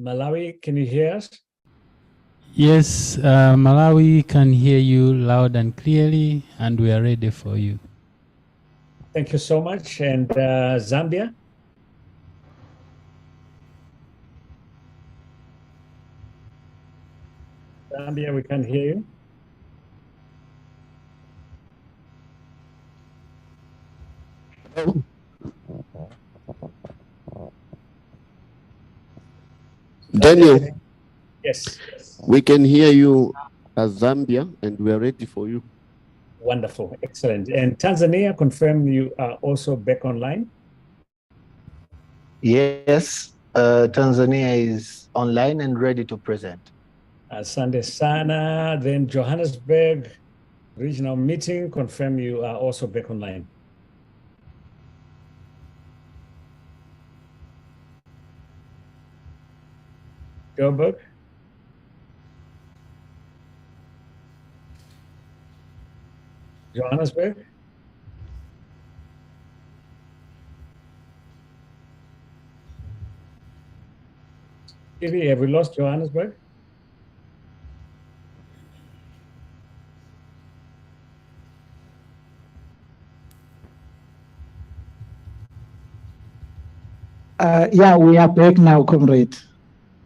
Malawi, can you hear us? Yes, Malawi can hear you loud and clearly, and we are ready for you. Thank you so much. And Zambia? Zambia, we can hear you. Daniel, yes, we can hear you as Zambia, and we are ready for you. Wonderful, excellent. And Tanzania, confirm you are also back online? Yes, Tanzania is online and ready to present. Asante sana. Then Johannesburg regional meeting, confirm you are also back online. Joburg? Johannesburg? Stevie, have we lost Johannesburg? Yeah, we are back now, comrade.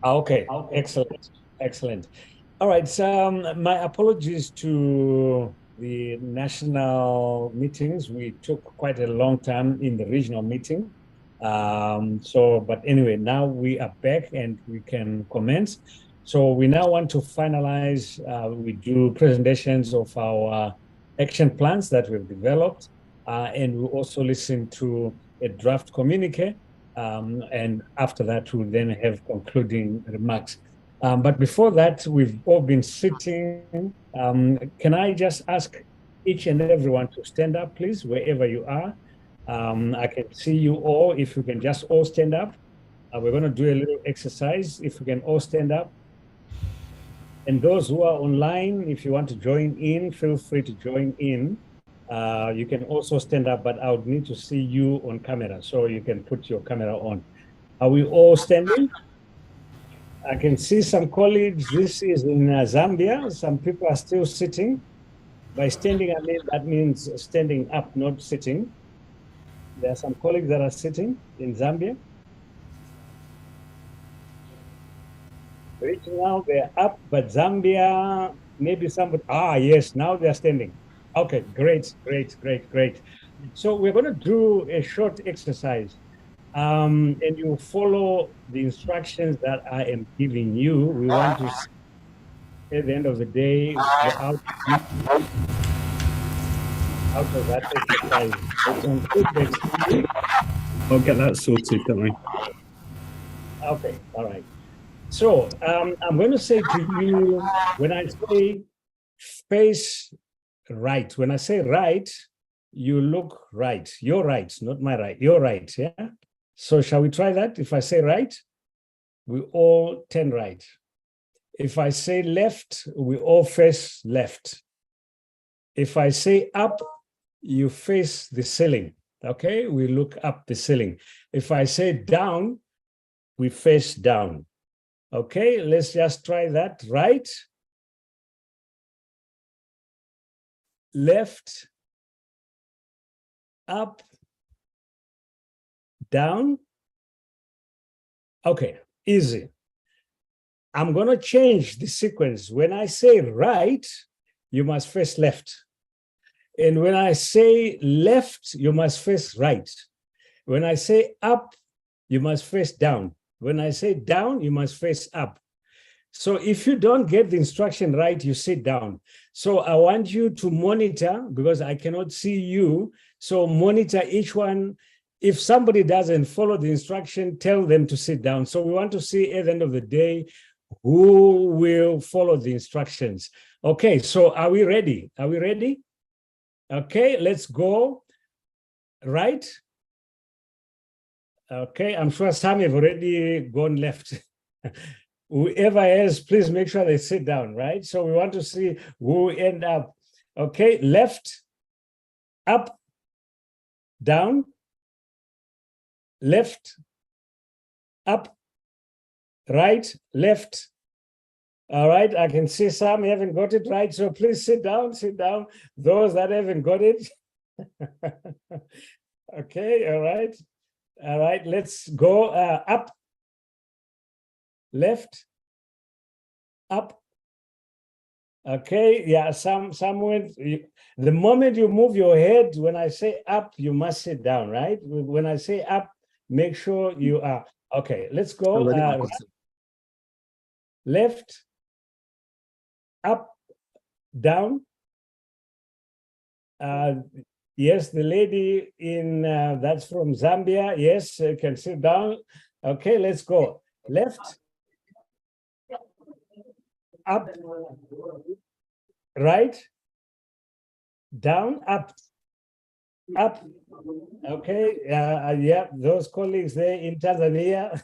Okay, excellent, excellent. All right, so my apologies to the national meetings. We took quite a long time in the regional meeting. But anyway, now we are back and we can commence. So we now want to finalize, we do presentations of our action plans that we've developed, and we also listen to a draft communique. And after that, we'll then have concluding remarks. But before that, we've all been sitting. Can I just ask each and everyone to stand up, please, wherever you are? I can see you all. If you can just all stand up. We're going to do a little exercise. If you can all stand up. And those who are online, if you want to join in, feel free to join in. You can also stand up, but I would need to see you on camera, so you can put your camera on. Are we all standing? I can see some colleagues. This is in Zambia. Some people are still sitting. By standing, I mean that means standing up, not sitting. There are some colleagues that are sitting in Zambia. Right now they're up, but Zambia, maybe somebody, yes, now they're standing. Okay, great, great, great, great. So we're going to do a short exercise, and you follow the instructions that I am giving you. We want to see at the end of the day the outcome out of that exercise. I'll get that sorted, don't we? Okay, all right. So I'm going to say to you, when I say face right, when I say right, you look right. You're right, not my right. You're right, yeah? So shall we try that? If I say right, we all turn right. If I say left, we all face left. If I say up, you face the ceiling, okay? We look up the ceiling. If I say down, we face down. Okay, let's just try that. Right, left, up, down. Okay, easy. I'm going to change the sequence. When I say right, you must face left. And when I say left, you must face right. When I say up, you must face down. When I say down, you must face up. So if you don't get the instruction right, you sit down. So I want you to monitor, because I cannot see you. So monitor each one. If somebody doesn't follow the instruction, tell them to sit down. So we want to see at the end of the day who will follow the instructions. Okay, so are we ready? Are we ready? Okay, let's go. Right? Okay, I'm sure some have already gone left. Whoever else, please make sure they sit down, right? So we want to see who end up. Okay, left, up, down, left, up, right, left. All right, I can see some haven't got it right, so please sit down, sit down. Those that haven't got it. Okay, all right, let's go up, left, up. Okay, yeah, some went. The moment you move your head, when I say up, you must sit down, right? When I say up, make sure you are. Okay, let's go. Left, up, down. Yes, the lady in that's from Zambia. Yes, can sit down. Okay, let's go. Left, up, right, down, up, up. Okay, yeah, those colleagues there in Tanzania,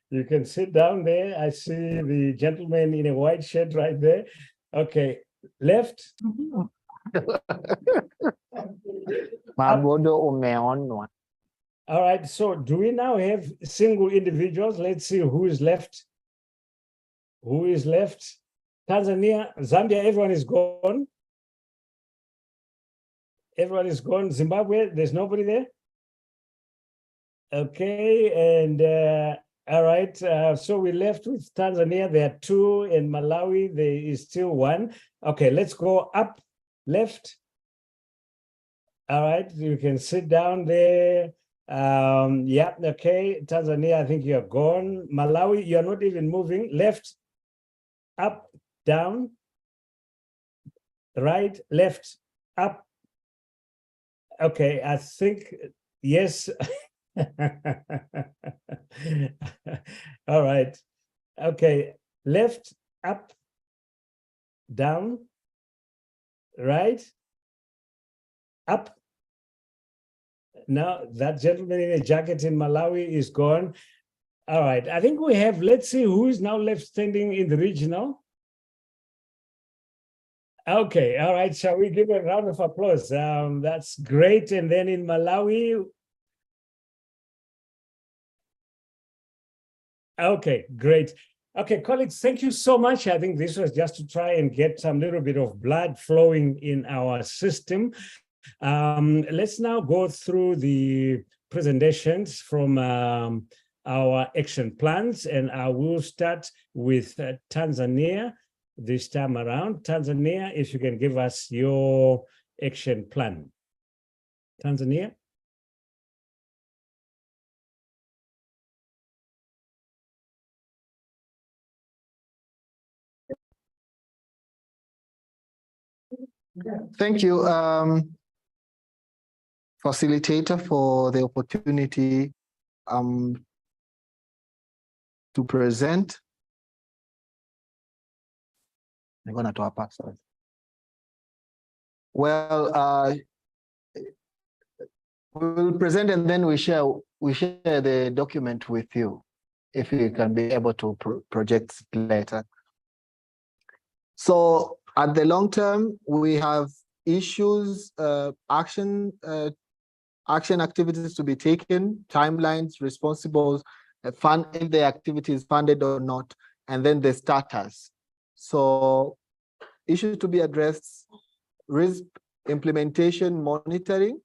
you can sit down there. I see the gentleman in a white shirt right there. Okay, left. All right, so do we now have single individuals? Let's see who is left. Who is left? Tanzania, Zambia, everyone is gone. Everyone is gone. Zimbabwe, there's nobody there. Okay, and all right, so we left with Tanzania, there are 2, and Malawi, there is still 1. Okay, let's go up, left. All right, you can sit down there. Yeah, okay, Tanzania, I think you're gone. Malawi, you're not even moving. Left, up, down, right, left, up. Okay, I think, yes. All right. Okay, left, up, down, right, up. Now that gentleman in a jacket in Malawi is gone. All right, I think we have, let's see who is now left standing in the regional. Okay, all right, shall we give a round of applause? That's great. And then in Malawi. Okay, great. Okay, colleagues, thank you so much. I think this was just to try and get some little bit of blood flowing in our system. Let's now go through the presentations from our action plans, and I will start with Tanzania this time around. Tanzania, if you can give us your action plan. Tanzania. Thank you, facilitator, for the opportunity to present. I'm going to pass. Well, we'll present and then we share the document with you, if you can be able to project later. So at the long term, we have issues, action activities to be taken, timelines, responsibles, funding the activities funded or not, and then the status. So issues to be addressed: risk implementation, monitoring,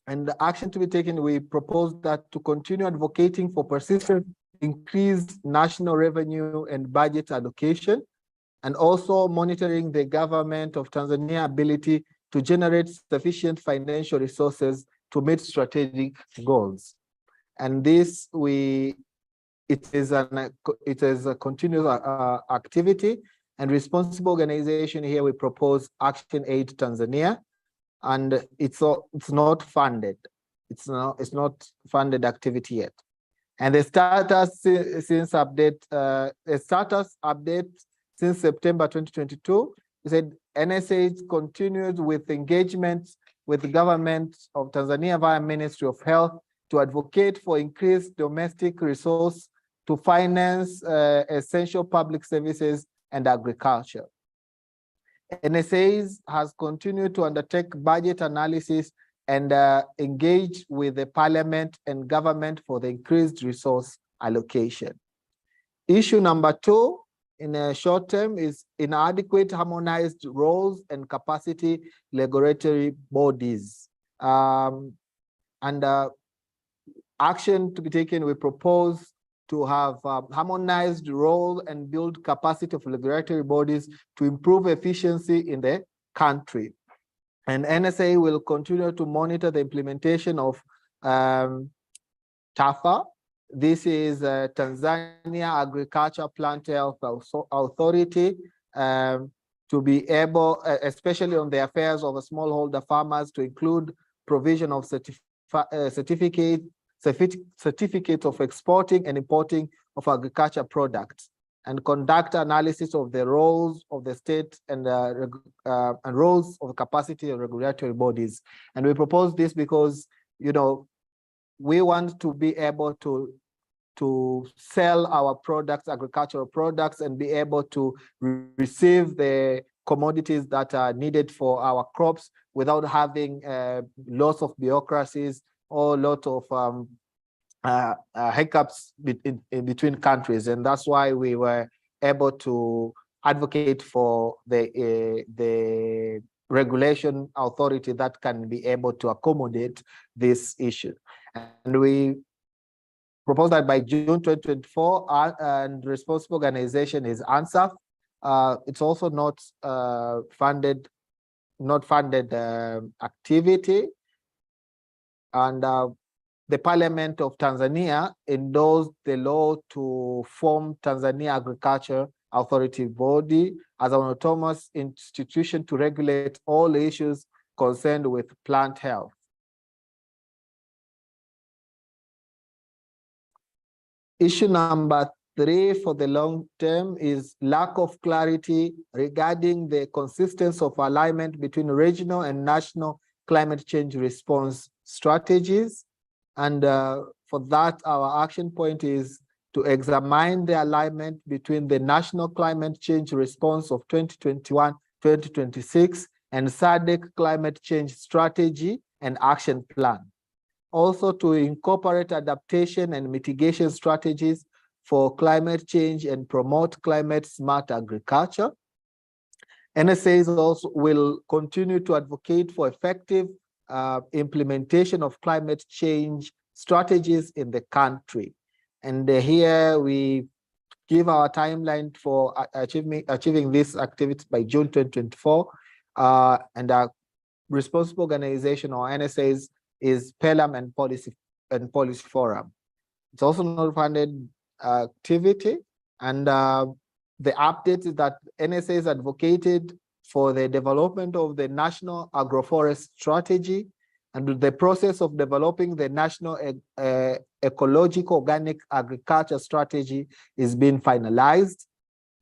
and the action to be taken. We propose that to continue advocating for persistent increased national revenue and budget allocation, and also monitoring the government of Tanzania ability to generate sufficient financial resources to meet strategic goals. And this it is a continuous activity and responsible organization. Here we propose Action Aid Tanzania, and it's not funded. It's not funded activity yet. And the status update since September 2022, we said NSA continues with engagements with the government of Tanzania via Ministry of Health to advocate for increased domestic resource to finance essential public services and agriculture. NSA has continued to undertake budget analysis and engage with the parliament and government for the increased resource allocation. Issue number 2 in a short term is inadequate harmonized roles and capacity regulatory bodies. Action to be taken, we propose to have harmonized role and build capacity of regulatory bodies to improve efficiency in the country. And NSA will continue to monitor the implementation of TAFA. This is Tanzania Agriculture Plant Health Authority, to be able, especially on the affairs of smallholder farmers, to include provision of certificates of exporting and importing of agriculture products, and conduct analysis of the roles of the state and roles of capacity of regulatory bodies. And we propose this because, you know, we want to be able to sell our products, agricultural products, and be able to receive the commodities that are needed for our crops without having lots of bureaucracies or a lot of hiccups in between countries. And that's why we were able to advocate for the regulation authority that can be able to accommodate this issue. And we propose that by June 2024, and responsible organization is ANSAF. It's also not funded activity. And the Parliament of Tanzania endorsed the law to form Tanzania Agriculture Authority Body as an autonomous institution to regulate all issues concerned with plant health. Issue number 3 for the long term is lack of clarity regarding the consistency of alignment between regional and national climate change response strategies. And for that, our action point is to examine the alignment between the national climate change response of 2021-2026 and SADC climate change strategy and action plan. Also to incorporate adaptation and mitigation strategies for climate change and promote climate smart agriculture. NSAs also will continue to advocate for effective implementation of climate change strategies in the country. And here we give our timeline for achieving this activity by June 2024. And our responsible organization, or NSAs, is PELAM and Policy Forum. It's also not funded activity. And the update is that NSAs advocated for the development of the National Agroforest Strategy, and the process of developing the National Ecological Organic Agriculture Strategy is being finalized.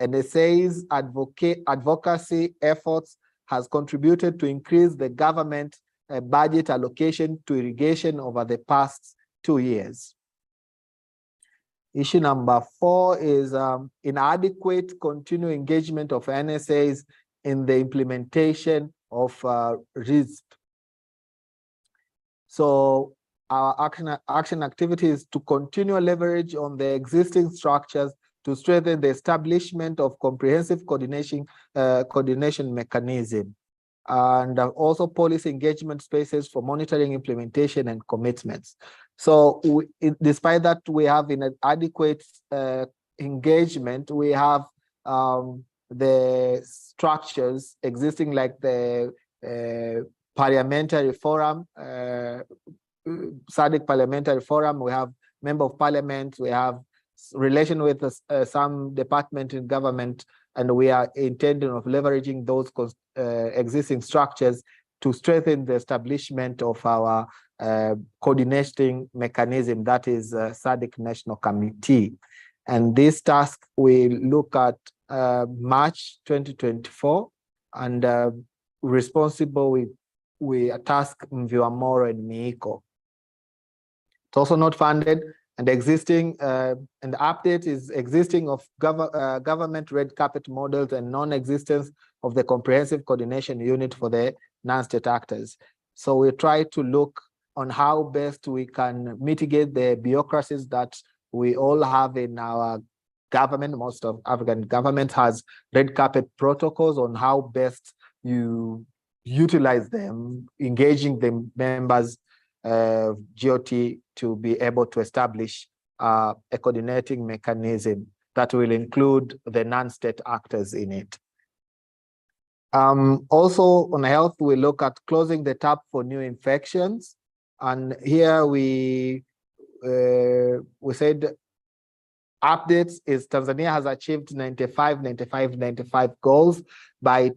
NSA's advocacy efforts has contributed to increase the government budget allocation to irrigation over the past 2 years. Issue number 4 is inadequate continued engagement of NSAs in the implementation of RISDP. So our action activity is to continue leverage on the existing structures to strengthen the establishment of comprehensive coordination mechanism, and also policy engagement spaces for monitoring, implementation, and commitments. So despite that, we have inadequate engagement. We have the structures existing, like the parliamentary forum, SADC parliamentary forum. We have member of parliament, we have relation with some department in government, and we are intending of leveraging those existing structures to strengthen the establishment of our coordinating mechanism, that is SADC National Committee. And this task we look at March 2024, and responsible we task Mviwamoro and Miiko. It's also not funded, and existing and the update is existing of government red carpet models and non-existence of the comprehensive coordination unit for the non-state actors. So we try to look on how best we can mitigate the bureaucracies that we all have in our government, most of African governments has red carpet protocols on how best you utilize them, engaging the members of GOT to be able to establish a coordinating mechanism that will include the non-state actors in it. Also on health, we look at closing the tap for new infections. And here we said updates is Tanzania has achieved 95 goals. By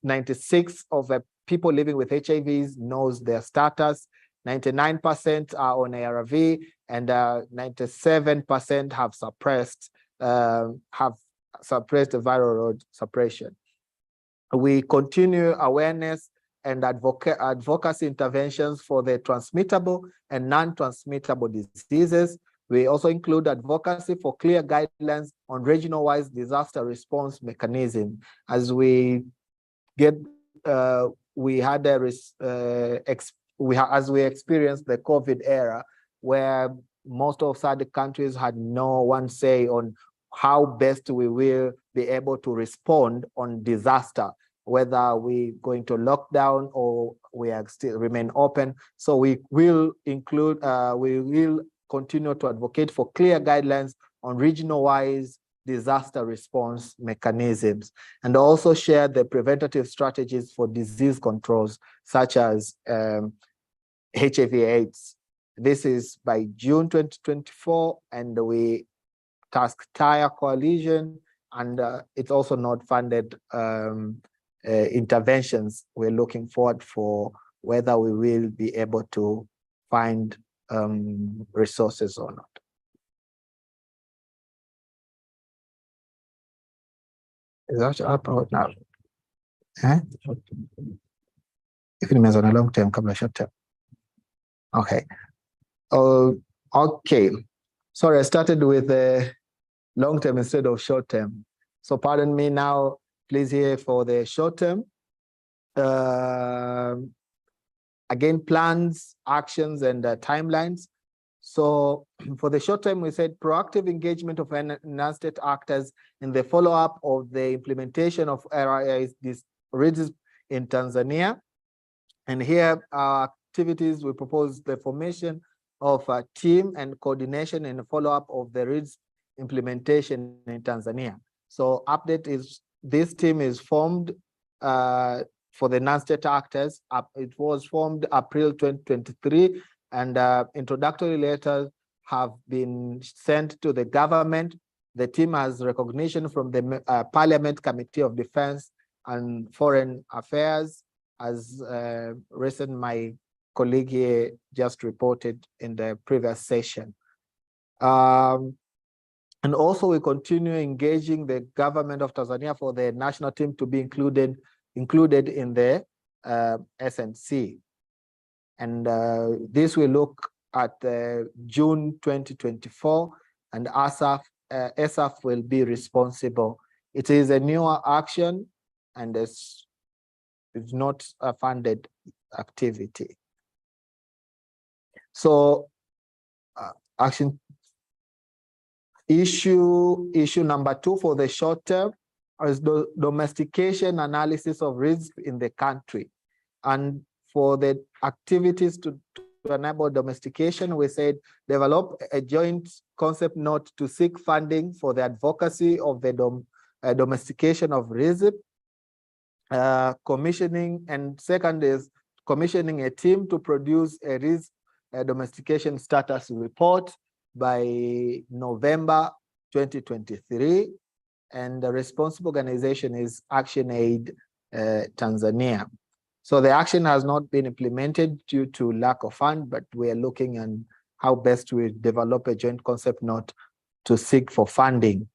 96 of the people living with HIVs knows their status. 99% are on ARV, and 97% have suppressed the viral load suppression. We continue awareness and advocacy interventions for the transmittable and non-transmittable diseases. We also include advocacy for clear guidelines on regional-wise disaster response mechanism. As we get, we had as we experienced the COVID era, where most of SADC countries had no one say on how best we will be able to respond on disaster, whether we're going to lockdown or we are still remain open. So we will include, we will continue to advocate for clear guidelines on regional-wise disaster response mechanisms, and also share the preventative strategies for disease controls, such as HIV/AIDS. This is by June 2024, and we task TIRE coalition, and it's also not funded interventions. We're looking forward for whether we will be able to find resources or not. Is that up or now? If it means on a long term, come on, short term. Okay. Okay. Sorry, I started with the long term instead of short term. So pardon me now, please here for the short term. Again, plans, actions, and timelines. So for the short term, we said proactive engagement of non-state actors in the follow-up of the implementation of RISDP in Tanzania. And here our activities, we propose the formation of a team and coordination and follow-up of the RISDP implementation in Tanzania. So update is, this team is formed for the non-state actors. It was formed April 2023, and introductory letters have been sent to the government. The team has recognition from the Parliament Committee of Defense and Foreign Affairs, as recent my colleague here just reported in the previous session. And also we continue engaging the government of Tanzania for the national team to be included in the SNC. And this will look at June 2024, and ASAF will be responsible. It is a newer action, and it's not a funded activity. So action issue number 2 for the short term is the domestication analysis of risk in the country. And for the activities to enable domestication, we said develop a joint concept note to seek funding for the advocacy of the domestication of RISDP, commissioning, and second is commissioning a team to produce a RISDP domestication status report by November 2023, and the responsible organization is ActionAid Tanzania. So the action has not been implemented due to lack of fund, but we are looking at how best we develop a joint concept note to seek for funding.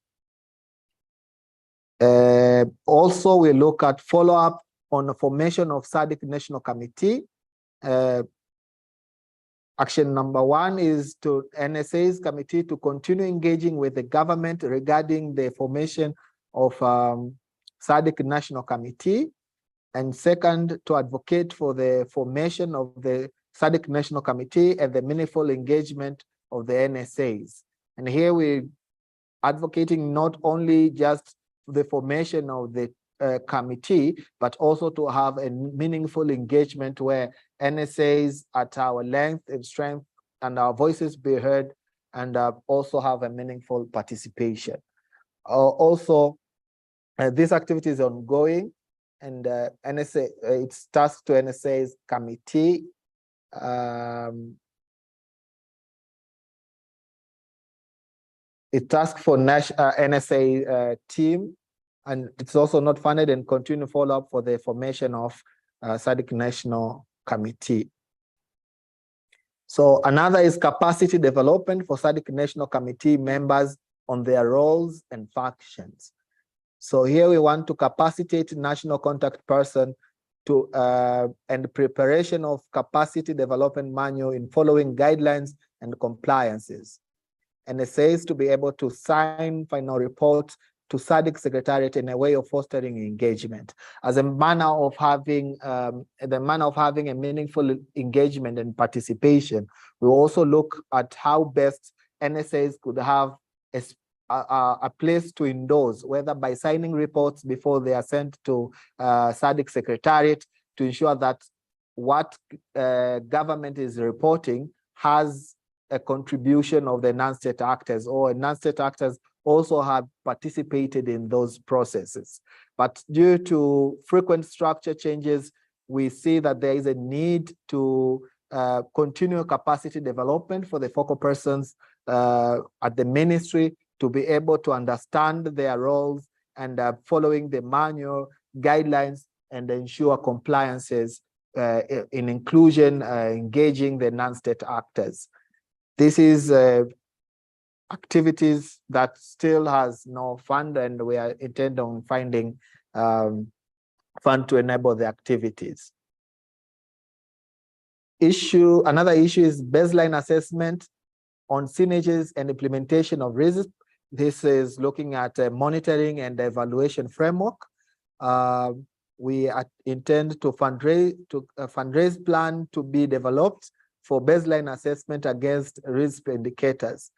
Also, we look at follow-up on the formation of SADC National Committee. Action number 1 is to NSA's committee to continue engaging with the government regarding the formation of SADC National Committee. And second, to advocate for the formation of the SADC National Committee and the meaningful engagement of the NSAs. And here we advocating not only just the formation of the committee, but also to have a meaningful engagement where NSAs at our length and strength and our voices be heard, and also have a meaningful participation. Also, this activity is ongoing, and NSA, it's tasked to NSA's committee. It tasked for NSA team, and it's also not funded, and continue follow-up for the formation of SADC National Committee. So another is capacity development for SADC National Committee members on their roles and functions. So here we want to capacitate national contact person to and preparation of capacity development manual in following guidelines and compliances. NSAs to be able to sign final reports to SADC Secretariat in a way of fostering engagement as a manner of having a meaningful engagement and participation. We also look at how best NSAs could have a place to endorse, whether by signing reports before they are sent to SADC Secretariat, to ensure that what government is reporting has a contribution of the non-state actors, or non-state actors also have participated in those processes. But due to frequent structure changes, we see that there is a need to continue capacity development for the focal persons at the ministry to be able to understand their roles and following the manual guidelines and ensure compliances in inclusion, engaging the non-state actors. This is activities that still has no fund, and we are intent on finding fund to enable the activities. Another issue is baseline assessment on synergies and implementation of RISDP. This is looking at a monitoring and evaluation framework. We intend to fundraise plan to be developed for baseline assessment against risk indicators,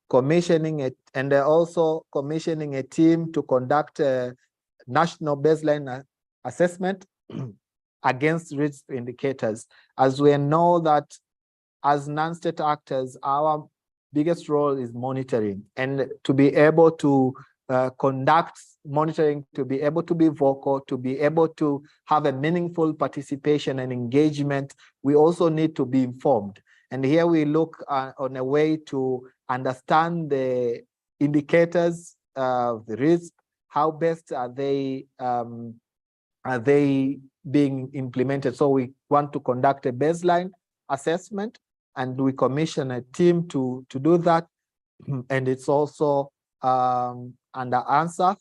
commissioning it, and also commissioning a team to conduct a national baseline assessment against risk indicators. As we know that as non-state actors, our biggest role is monitoring, and to be able to conduct monitoring, to be able to be vocal, to be able to have a meaningful participation and engagement, we also need to be informed. And here we look on a way to understand the indicators of the risk, how best are they being implemented. So we want to conduct a baseline assessment, and we commission a team to do that. And it's also under ANSA,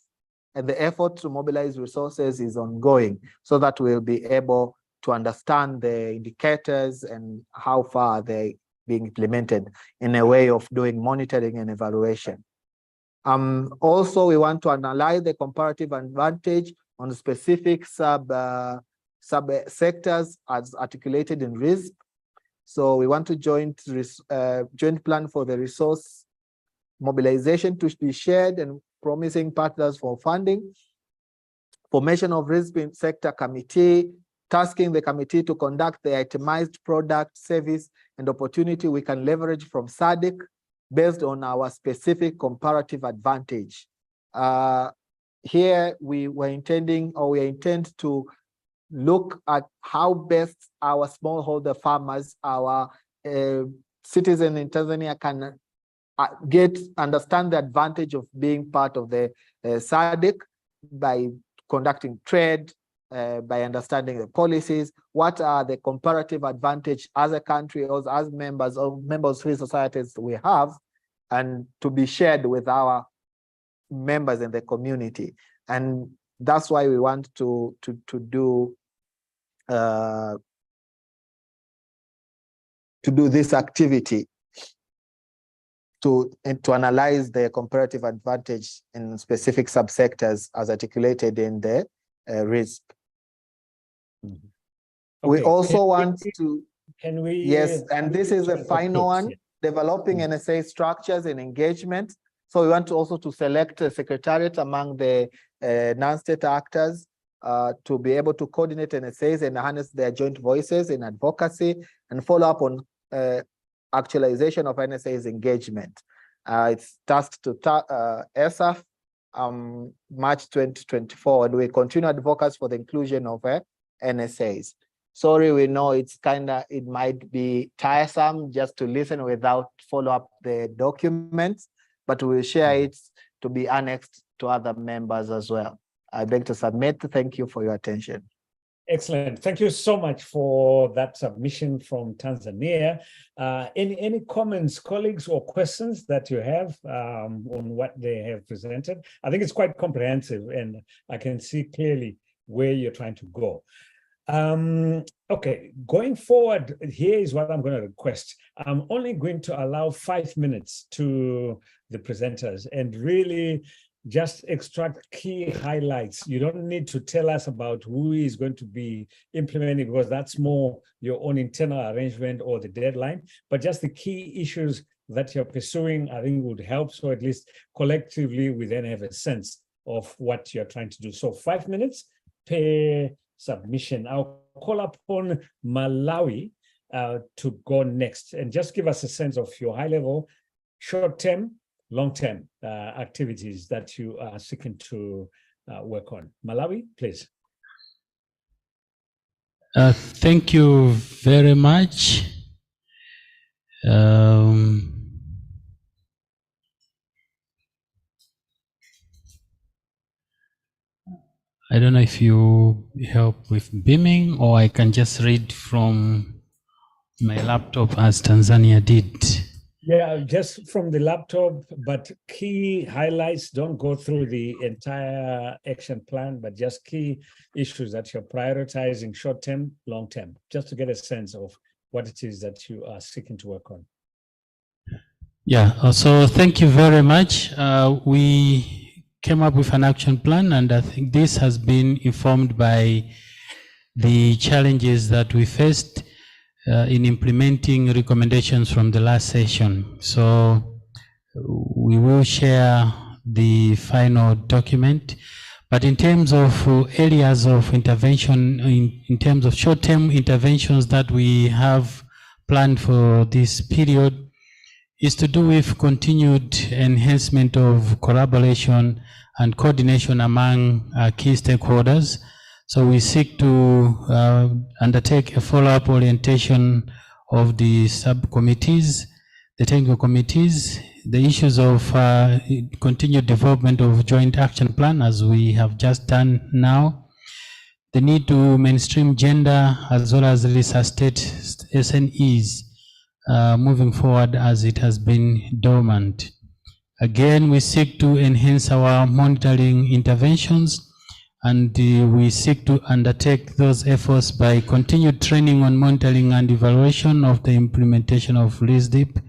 and the effort to mobilize resources is ongoing so that we'll be able to understand the indicators and how far they being implemented in a way of doing monitoring and evaluation. Also, we want to analyze the comparative advantage on specific sub sectors as articulated in RISDP. So we want to joint plan for the resource mobilization to be shared and promising partners for funding. Formation of RISDP sector committee, tasking the committee to conduct the itemized product, service, and opportunity we can leverage from SADC based on our specific comparative advantage. Here we intend to look at how best our smallholder farmers, our citizens in Tanzania can understand the advantage of being part of the SADC by conducting trade, by understanding the policies, what are the comparative advantage as a country or as members of free societies we have, and to be shared with our members in the community. And that's why we want to do this activity to analyze the comparative advantage in specific subsectors as articulated in the RISDP. Okay. We also want to, can we? Yes, and this is the final one, developing NSA structures and engagement So we want to also to select a secretariat among the non-state actors to be able to coordinate NSAs and harness their joint voices in advocacy and follow up on actualization of NSA's engagement. It's tasked to ESAF March 2024, and we continue advocacy for the inclusion of NSAs. Sorry, we know it might be tiresome just to listen without follow up the documents, but we will share it to be annexed to other members as well. I beg to submit. Thank you for your attention. Excellent. Thank you so much for that submission from Tanzania. Any comments, colleagues, or questions that you have on what they have presented? I think it's quite comprehensive, and I can see clearly where you're trying to go. Okay, going forward, here is what I'm going to request. I'm only going to allow 5 minutes to the presenters and really just extract key highlights. You don't need to tell us about who is going to be implementing, because that's more your own internal arrangement or the deadline, but just the key issues that you're pursuing, I think would help. So at least collectively, we then have a sense of what you're trying to do. So 5 minutes per submission. I'll call upon Malawi to go next and just give us a sense of your high level, short-term, long-term activities that you are seeking to work on. Malawi, please. Thank you very much. I don't know if you help with beaming, or I can just read from my laptop as Tanzania did. Yeah, just from the laptop, but key highlights. Don't go through the entire action plan, but just key issues that you're prioritizing, short-term, long-term, just to get a sense of what it is that you are seeking to work on. Yeah, so thank you very much. We came up with an action plan, and I think this has been informed by the challenges that we faced in implementing recommendations from the last session. So we will share the final document, but in terms of areas of intervention, in terms of short-term interventions that we have planned for this period, is to do with continued enhancement of collaboration and coordination among key stakeholders. So we seek to undertake a follow-up orientation of the subcommittees, the technical committees, the issues of continued development of joint action plan, as we have just done now, the need to mainstream gender as well as resuscitate SNEs moving forward as it has been dormant. Again, we seek to enhance our monitoring interventions, and we seek to undertake those efforts by continued training on monitoring and evaluation of the implementation of RISDP.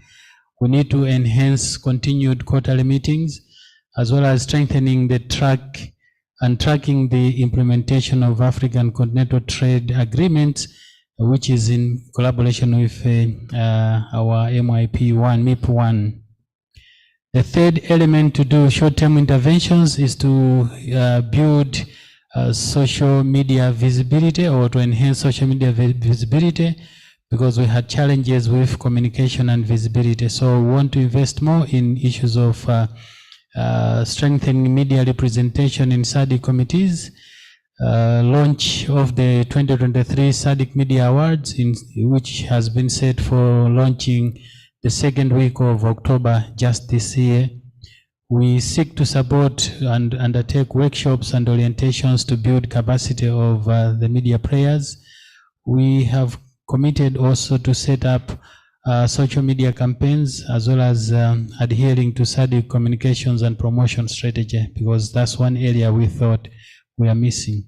We need to enhance continued quarterly meetings, as well as strengthening the tracking the implementation of African Continental Trade Agreements, which is in collaboration with our MIP1, MIP1. The third element to do short-term interventions is to build social media visibility, or to enhance social media visibility, because we had challenges with communication and visibility. So we want to invest more in issues of strengthening media representation in SADC committees, launch of the 2023 SADC Media Awards, which has been set for launching the second week of October just this year. We seek to support and undertake workshops and orientations to build capacity of the media players. We have committed also to set up social media campaigns, as well as adhering to SADC communications and promotion strategy, because that's one area we thought we are missing.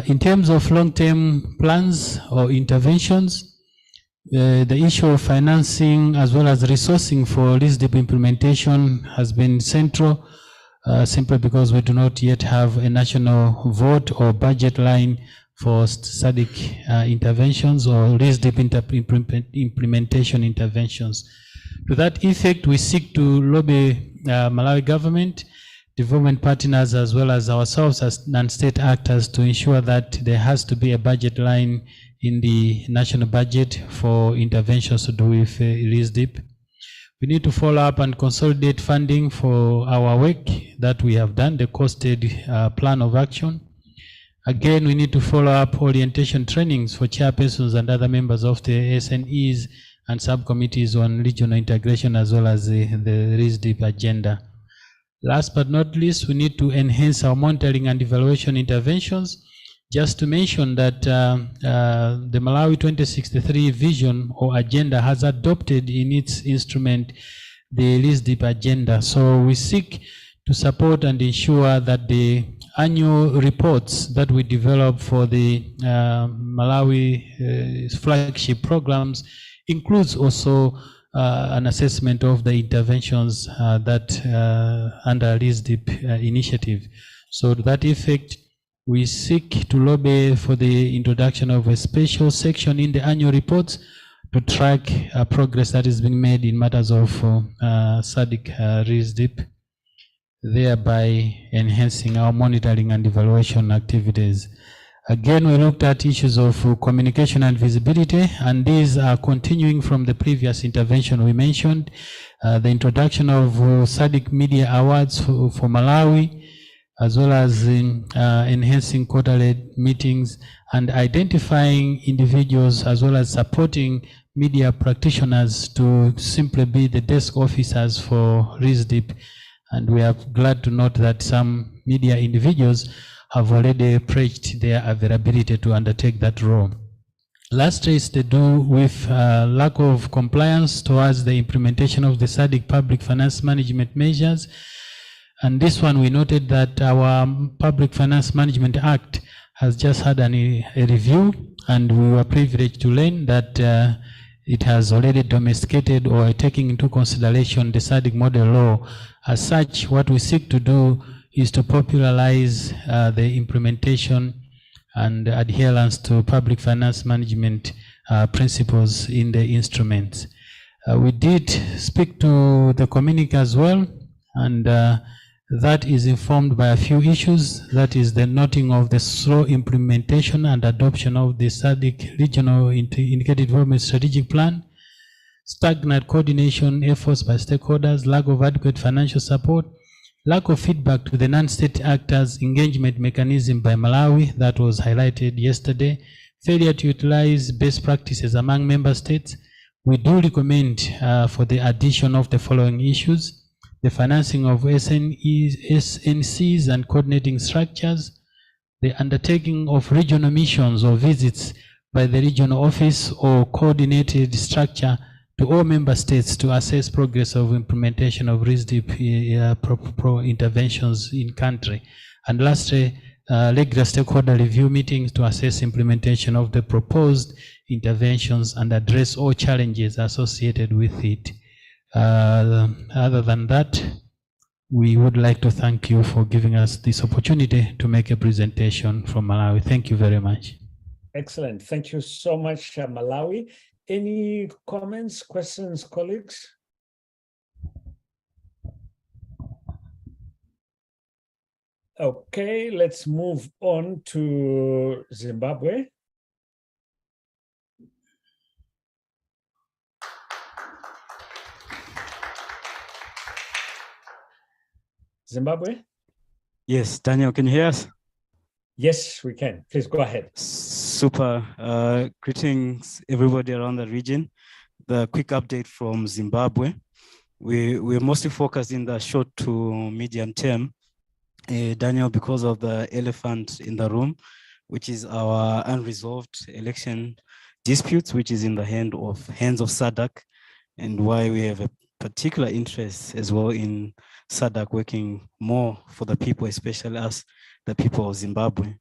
In terms of long-term plans or interventions, the issue of financing as well as resourcing for RISDP implementation has been central, simply because we do not yet have a national vote or budget line for SADC interventions or RISDP implementation interventions. To that effect, we seek to lobby Malawi government, development partners, as well as ourselves as non-state actors to ensure that there has to be a budget line in the national budget for interventions to do with RISDP. We need to follow up and consolidate funding for our work that we have done, the costed plan of action. Again, we need to follow up orientation trainings for chairpersons and other members of the SNEs and subcommittees on regional integration, as well as the RISDP agenda. Last but not least, we need to enhance our monitoring and evaluation interventions. Just to mention that the Malawi 2063 vision or agenda has adopted in its instrument the RISDP agenda. So we seek to support and ensure that the annual reports that we develop for the Malawi flagship programs includes also an assessment of the interventions that under RISDP initiative. So to that effect, we seek to lobby for the introduction of a special section in the annual reports to track progress that is being made in matters of SADC RISDP, thereby enhancing our monitoring and evaluation activities. Again, we looked at issues of communication and visibility, and these are continuing from the previous intervention we mentioned. The introduction of SADC Media Awards for Malawi, as well as enhancing quarterly meetings and identifying individuals, as well as supporting media practitioners to simply be the desk officers for RISDP. And we are glad to note that some media individuals have already pledged their availability to undertake that role. Last is to do with lack of compliance towards the implementation of the SADC public finance management measures. And this one, we noted that our Public Finance Management Act has just had a review, and we were privileged to learn that it has already domesticated or taking into consideration the SADC model law. As such, what we seek to do is to popularize the implementation and adherence to public finance management principles in the instruments. We did speak to the community as well, and that is informed by a few issues. That is the noting of the slow implementation and adoption of the SADC Regional Integrated Development Strategic Plan, stagnant coordination efforts by stakeholders, lack of adequate financial support, lack of feedback to the non-state actors' engagement mechanism by Malawi that was highlighted yesterday, failure to utilize best practices among member states. We do recommend for the addition of the following issues: the financing of SNCs and coordinating structures, the undertaking of regional missions or visits by the regional office or coordinated structure to all member states to assess progress of implementation of RISDP interventions in country. And lastly, regular stakeholder review meetings to assess implementation of the proposed interventions and address all challenges associated with it. Other than that, we would like to thank you for giving us this opportunity to make a presentation from Malawi. Thank you very much. Excellent. Thank you so much, Malawi. Any comments, questions, colleagues? Okay, let's move on to Zimbabwe. Zimbabwe? Yes, Daniel, can you hear us? Yes, we can. Please go ahead. Super. Greetings, everybody around the region. The quick update from Zimbabwe. We're mostly focused in the short to medium term, Daniel, because of the elephant in the room, which is our unresolved election disputes, which is in the hands of SADC, and why we have a particular interest as well in SADC working more for the people, especially us, the people of Zimbabwe.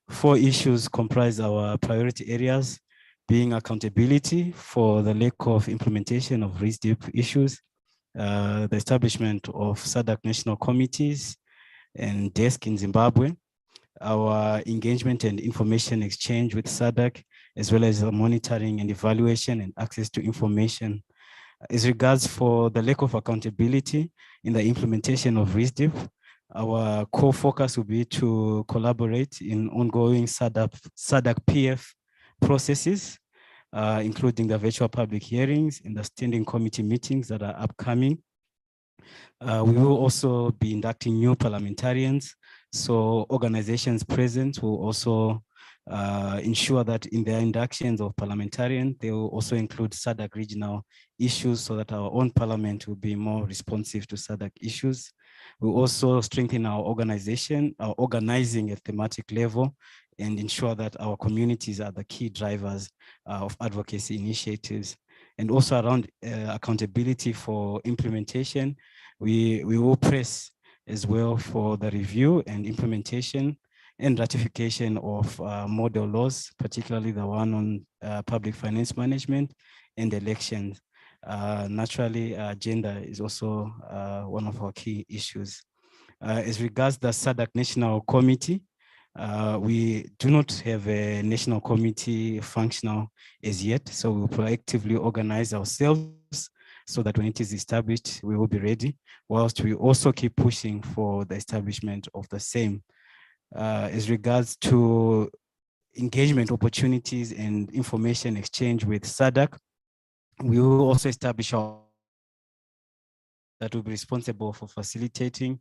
4 issues comprise our priority areas, being accountability for the lack of implementation of RISDP issues, the establishment of SADC national committees and desk in Zimbabwe, our engagement and information exchange with SADC, as well as the monitoring and evaluation and access to information As regards for the lack of accountability in the implementation of RISDP, our core focus will be to collaborate in ongoing SADC PF processes, including the virtual public hearings and the standing committee meetings that are upcoming. We will also be inducting new parliamentarians, so organizations present will also ensure that in their inductions of parliamentarians, they will also include SADC regional issues so that our own parliament will be more responsive to SADC issues. We'll also strengthen our organization, our organizing at thematic level, and ensure that our communities are the key drivers of advocacy initiatives. And also around accountability for implementation, we will press as well for the review and implementation and ratification of model laws, particularly the one on public finance management and elections. Naturally, gender is also one of our key issues. As regards the SADC National Committee, we do not have a national committee functional as yet, so we'll proactively organize ourselves so that when it is established, we will be ready, whilst we also keep pushing for the establishment of the same. As regards to engagement opportunities and information exchange with SADC, we will also establish our that will be responsible for facilitating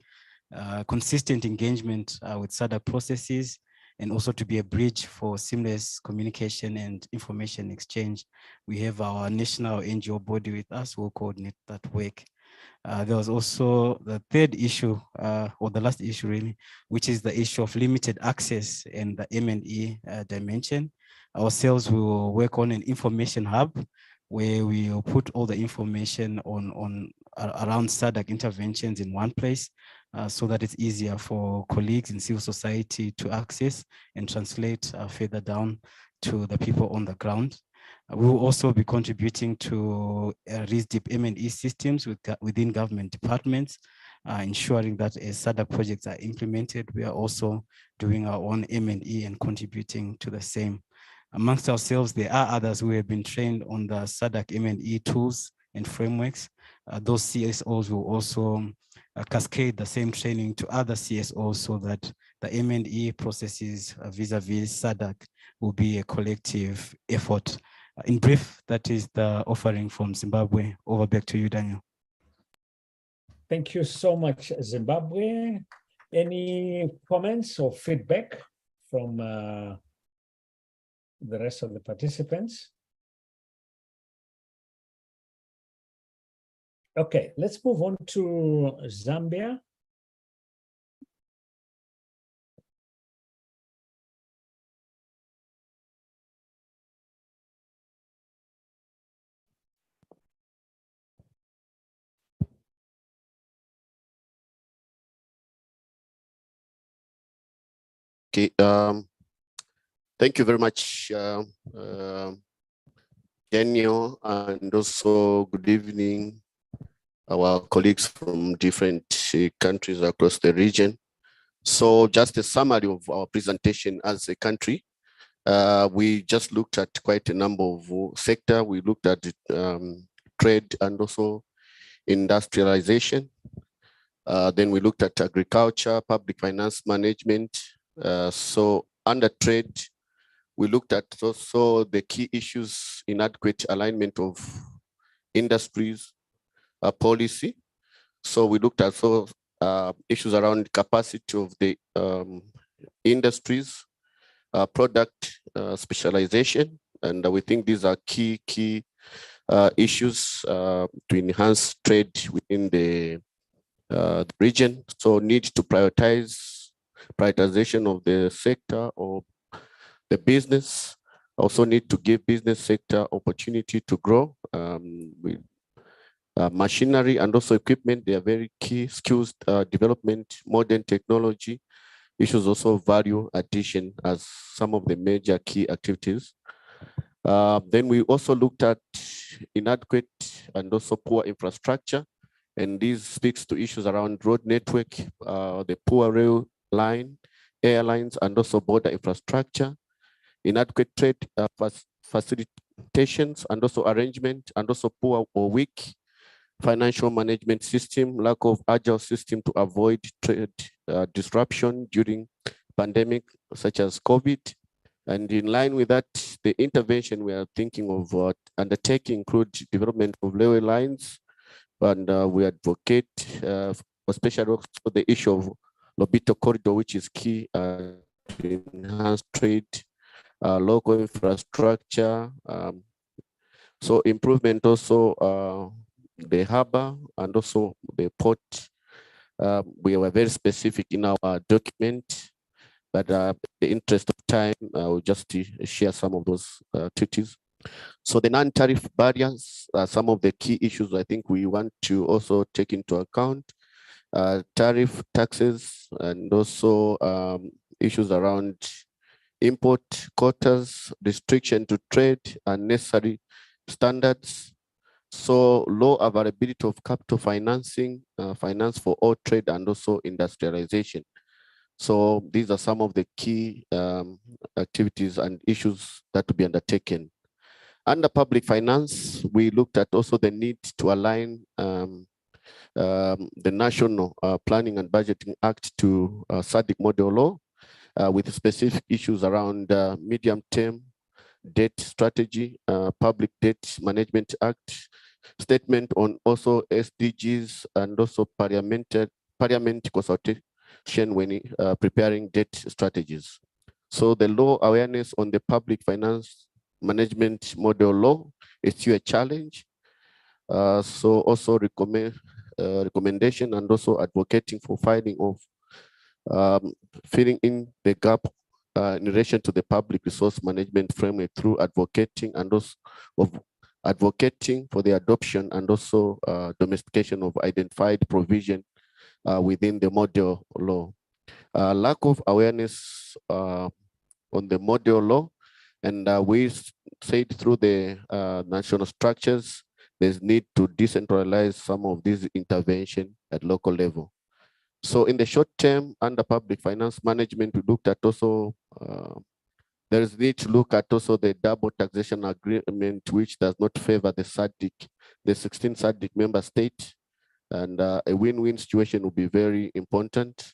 consistent engagement with SADC processes, and also to be a bridge for seamless communication and information exchange. We have our national NGO body with us who will coordinate that work. There was also the third issue, or the last issue really, which is the issue of limited access and the M&E dimension. Ourselves, we will work on an information hub where we will put all the information around SADC interventions in one place, so that it's easier for colleagues in civil society to access and translate further down to the people on the ground. We will also be contributing to RISDP M&E systems within government departments, ensuring that as SADC projects are implemented, we are also doing our own M&E and contributing to the same. Amongst ourselves, there are others who have been trained on the SADC M&E tools and frameworks. Those CSOs will also cascade the same training to other CSOs so that the M&E processes vis-a-vis SADC will be a collective effort. In brief, that is the offering from Zimbabwe. Over back to you, Daniel. Thank you so much, Zimbabwe. Any comments or feedback from the rest of the participants? Okay, let's move on to Zambia. Okay, thank you very much, Daniel, and also good evening, our colleagues from different countries across the region. So just a summary of our presentation as a country. We just looked at quite a number of sectors. We looked at trade and also industrialization. Then we looked at agriculture, public finance management. So under trade, we looked at also the key issues, inadequate alignment of industries, policy. So we looked at issues around capacity of the industries, product specialization, and we think these are key issues to enhance trade within the region. So need to prioritization of the sector or the business. Also need to give business sector opportunity to grow. Machinery and also equipment, they are very key. Skills development, modern technology, issues also value addition as some of the major key activities. Then we also looked at inadequate and also poor infrastructure, and this speaks to issues around road network, the poor rail line, airlines, and also border infrastructure, inadequate trade implementations and also arrangement, and also poor or weak financial management system, lack of agile system to avoid trade disruption during pandemic such as COVID. And in line with that, the intervention we are thinking of undertaking include development of railway lines, and we advocate especially for the issue of Lobito corridor, which is key to enhance trade, local infrastructure. So improvement also the harbor and also the port. We were very specific in our document, but the interest of time, I'll just share some of those duties. So the non-tariff barriers are some of the key issues I think we want to also take into account. Tariff, taxes, and also issues around import quotas, restriction to trade, and necessary standards. So low availability of capital financing, finance for all trade and also industrialization. So these are some of the key activities and issues that to be undertaken. Under public finance, we looked at also the need to align the National Planning and Budgeting Act to SADC model law with specific issues around medium-term debt strategy, Public Debt Management Act, statement on also SDGs, and also parliament consultation when preparing debt strategies. So the law awareness on the public finance management model law is still a challenge. So also recommendation and also advocating for finding of filling in the gap in relation to the public resource management framework through advocating and also advocating for the adoption and also domestication of identified provision within the model law. Lack of awareness on the model law, and we said through the national structures, there's need to decentralize some of these intervention at local level. So in the short term, under public finance management, we looked at also, there is need to look at also the double taxation agreement, which does not favor the SADC, the 16 SADC member states, and a win-win situation will be very important.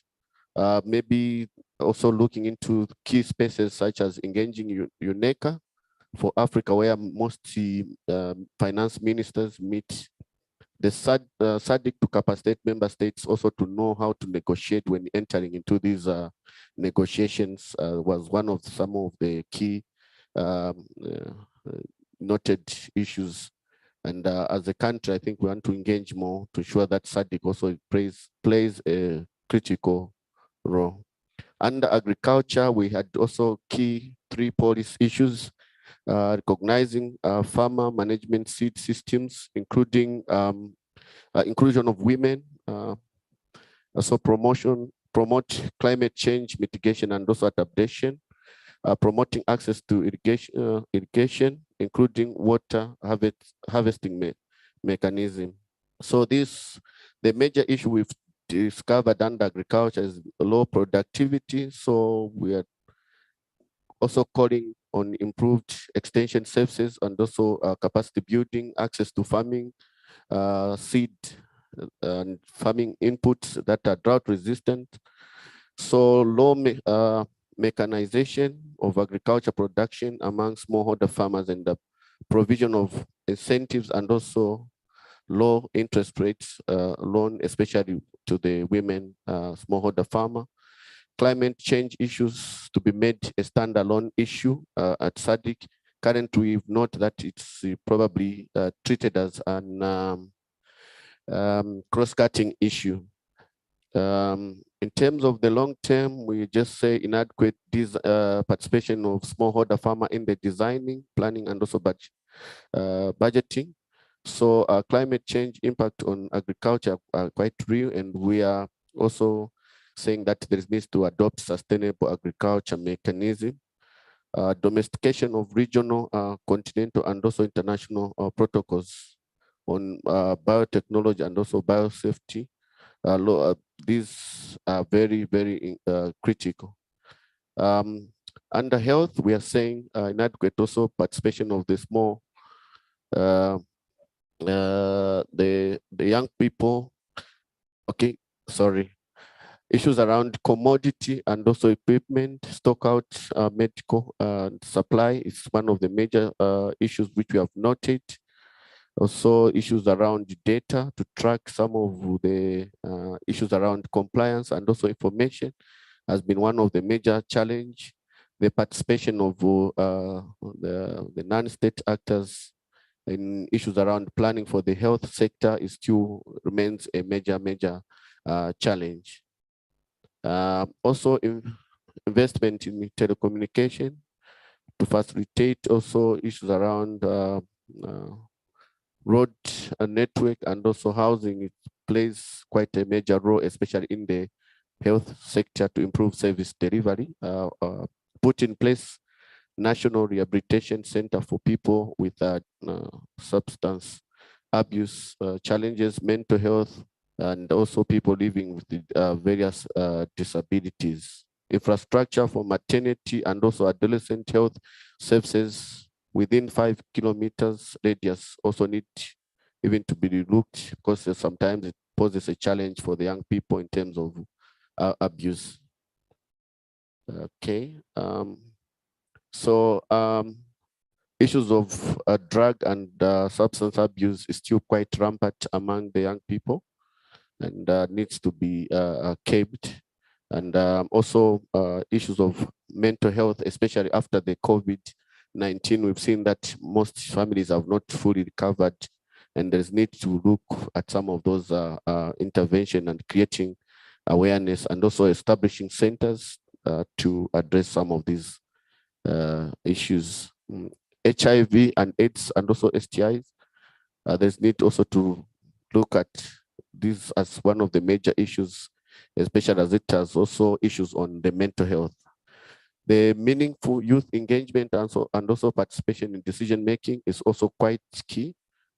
Maybe also looking into key spaces such as engaging UNECA for Africa, where most finance ministers meet. The SADC to capacitate member states also to know how to negotiate when entering into these negotiations was one of some of the key noted issues. And as a country, I think we want to engage more to ensure that SADC also plays a critical role. Under agriculture, we had also key 3 policy issues. Recognizing farmer management seed systems, including inclusion of women, also promote climate change mitigation and also adaptation, promoting access to irrigation, including water harvesting mechanism. So the major issue we've discovered under agriculture is low productivity. So we are also calling on improved extension services and also capacity building, access to farming, seed and farming inputs that are drought resistant. So low mechanization of agriculture production among smallholder farmers and the provision of incentives and also low interest rates loan, especially to the women smallholder farmer. Climate change issues to be made a standalone issue at SADC. Currently, we've noted that it's probably treated as an cross-cutting issue. In terms of the long term, we just say inadequate participation of smallholder farmer in the designing, planning, and also budgeting. So climate change impact on agriculture are quite real, and we are also saying that there needs to adopt sustainable agriculture mechanism, domestication of regional, continental, and also international protocols on biotechnology and also biosafety. These are very, very critical. Under health, we are saying inadequate also participation of the small, the young people. Okay, sorry. Issues around commodity and also equipment, stock out, medical supply is one of the major issues which we have noted. Also issues around data to track some of the issues around compliance and also information has been one of the major challenge. The participation of the non-state actors in issues around planning for the health sector is still remains a major challenge. Also investment in telecommunication to facilitate also issues around road network and also housing. It plays quite a major role, especially in the health sector, to improve service delivery. Put in place national rehabilitation center for people with substance abuse challenges, mental health, and also people living with various disabilities. Infrastructure for maternity and also adolescent health services within 5 kilometers radius also need even to be looked, because sometimes it poses a challenge for the young people in terms of abuse. Okay. Issues of drug and substance abuse is still quite rampant among the young people, and needs to be kept. And also issues of mental health, especially after the COVID-19, we've seen that most families have not fully recovered, and there's need to look at some of those intervention and creating awareness and also establishing centers to address some of these issues. HIV and AIDS and also STIs, there's need also to look at this as one of the major issues, especially as it has also issues on the mental health. The meaningful youth engagement and also participation in decision making is also quite key,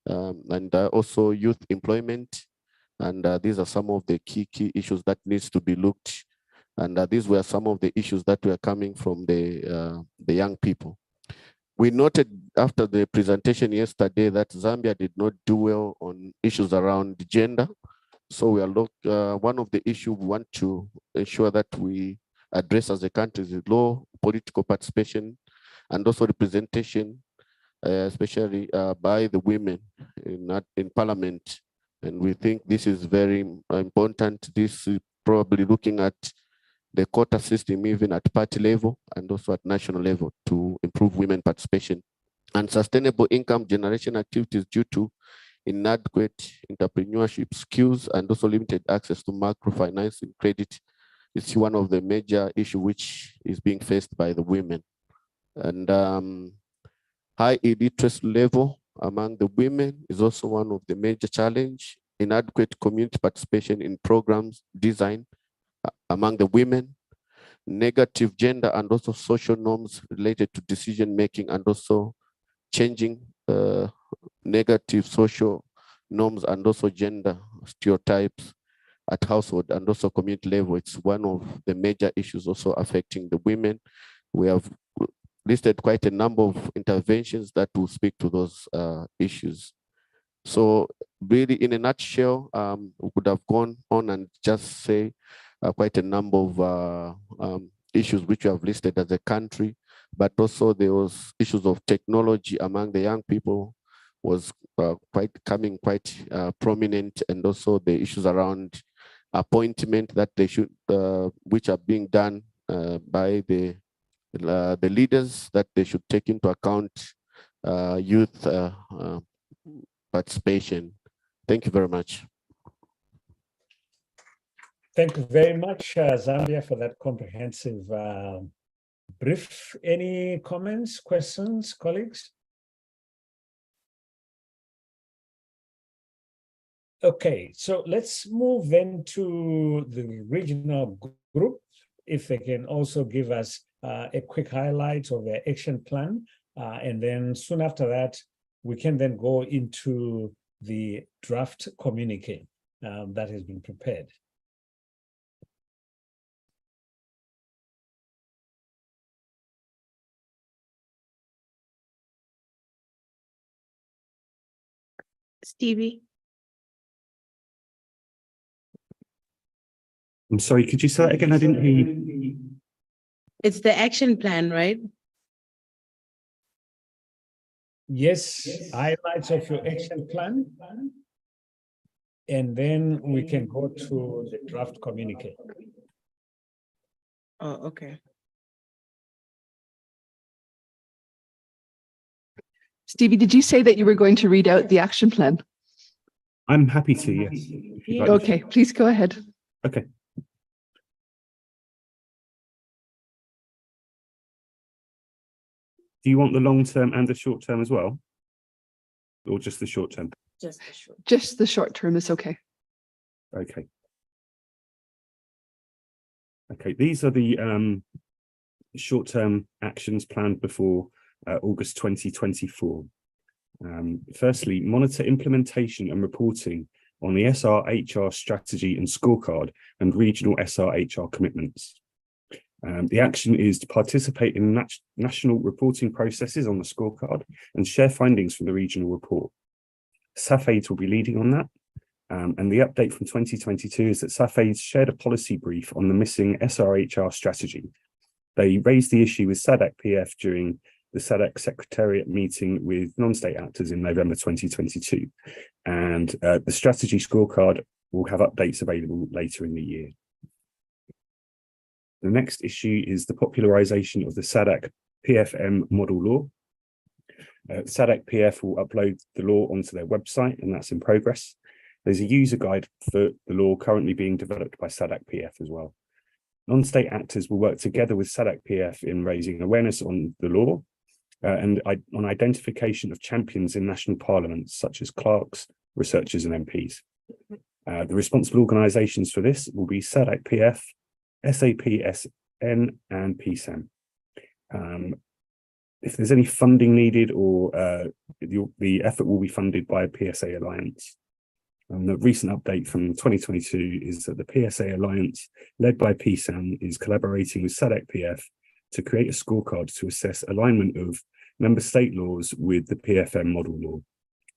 and also youth employment. And these are some of the key issues that needs to be looked. And these were some of the issues that were coming from the young people. We noted after the presentation yesterday that Zambia did not do well on issues around gender. So we are one of the issues we want to ensure that we address as a country is low political participation and also representation, especially by the women in parliament. And we think this is very important. This is probably looking at the quota system even at party level and also at national level to improve women participation. And sustainable income generation activities due to inadequate entrepreneurship skills and also limited access to microfinancing credit is one of the major issues which is being faced by the women. And high illiteracy level among the women is also one of the major challenge. Inadequate community participation in programs design among the women, negative gender and also social norms related to decision making, and also changing negative social norms and also gender stereotypes at household and also community level. It's one of the major issues also affecting the women. We have listed quite a number of interventions that will speak to those issues. So really, in a nutshell, we could have gone on and just say quite a number of issues which we have listed as a country, but also there was issues of technology among the young people was quite prominent, and also the issues around appointment that they should, which are being done by the leaders, that they should take into account youth participation. Thank you very much. Thank you very much, Zambia, for that comprehensive brief. Any comments, questions, colleagues? Okay, so let's move then to the regional group, if they can also give us a quick highlight of their action plan. And then soon after that, we can then go into the draft communique that has been prepared. Stevie. I'm sorry, could you say that again? I didn't hear you. It's the action plan, right? Yes, highlights of your action plan. And then we can go to the draft communique. Oh, okay. Stevie, did you say that you were going to read out the action plan? I'm happy to, yes. If you'd like. Okay, please go ahead. Okay. Do you want the long term and the short term as well? Or just the short term? Just the short. Just the short term is okay. Okay. Okay, these are the short-term actions planned before August 2024. Firstly, monitor implementation and reporting on the SRHR strategy and scorecard and regional SRHR commitments. The action is to participate in national reporting processes on the scorecard and share findings from the regional report. SAFAIDS will be leading on that. And the update from 2022 is that SAFAIDS shared a policy brief on the missing SRHR strategy. They raised the issue with SADC PF during the SADC Secretariat meeting with non-state actors in November 2022. And the strategy scorecard will have updates available later in the year. The next issue is the popularization of the SADC PFM model law. SADC PF will upload the law onto their website, and that's in progress. There's a user guide for the law currently being developed by SADC PF as well. Non-state actors will work together with SADC PF in raising awareness on the law and on identification of champions in national parliaments, such as clerks, researchers, and MPs. The responsible organisations for this will be SADC PF, SAPSN, and PSAM. If there's any funding needed, or the effort will be funded by a PSA Alliance. The recent update from 2022 is that the PSA Alliance, led by PSAM, is collaborating with SADC PF to create a scorecard to assess alignment of member state laws with the PFM model law.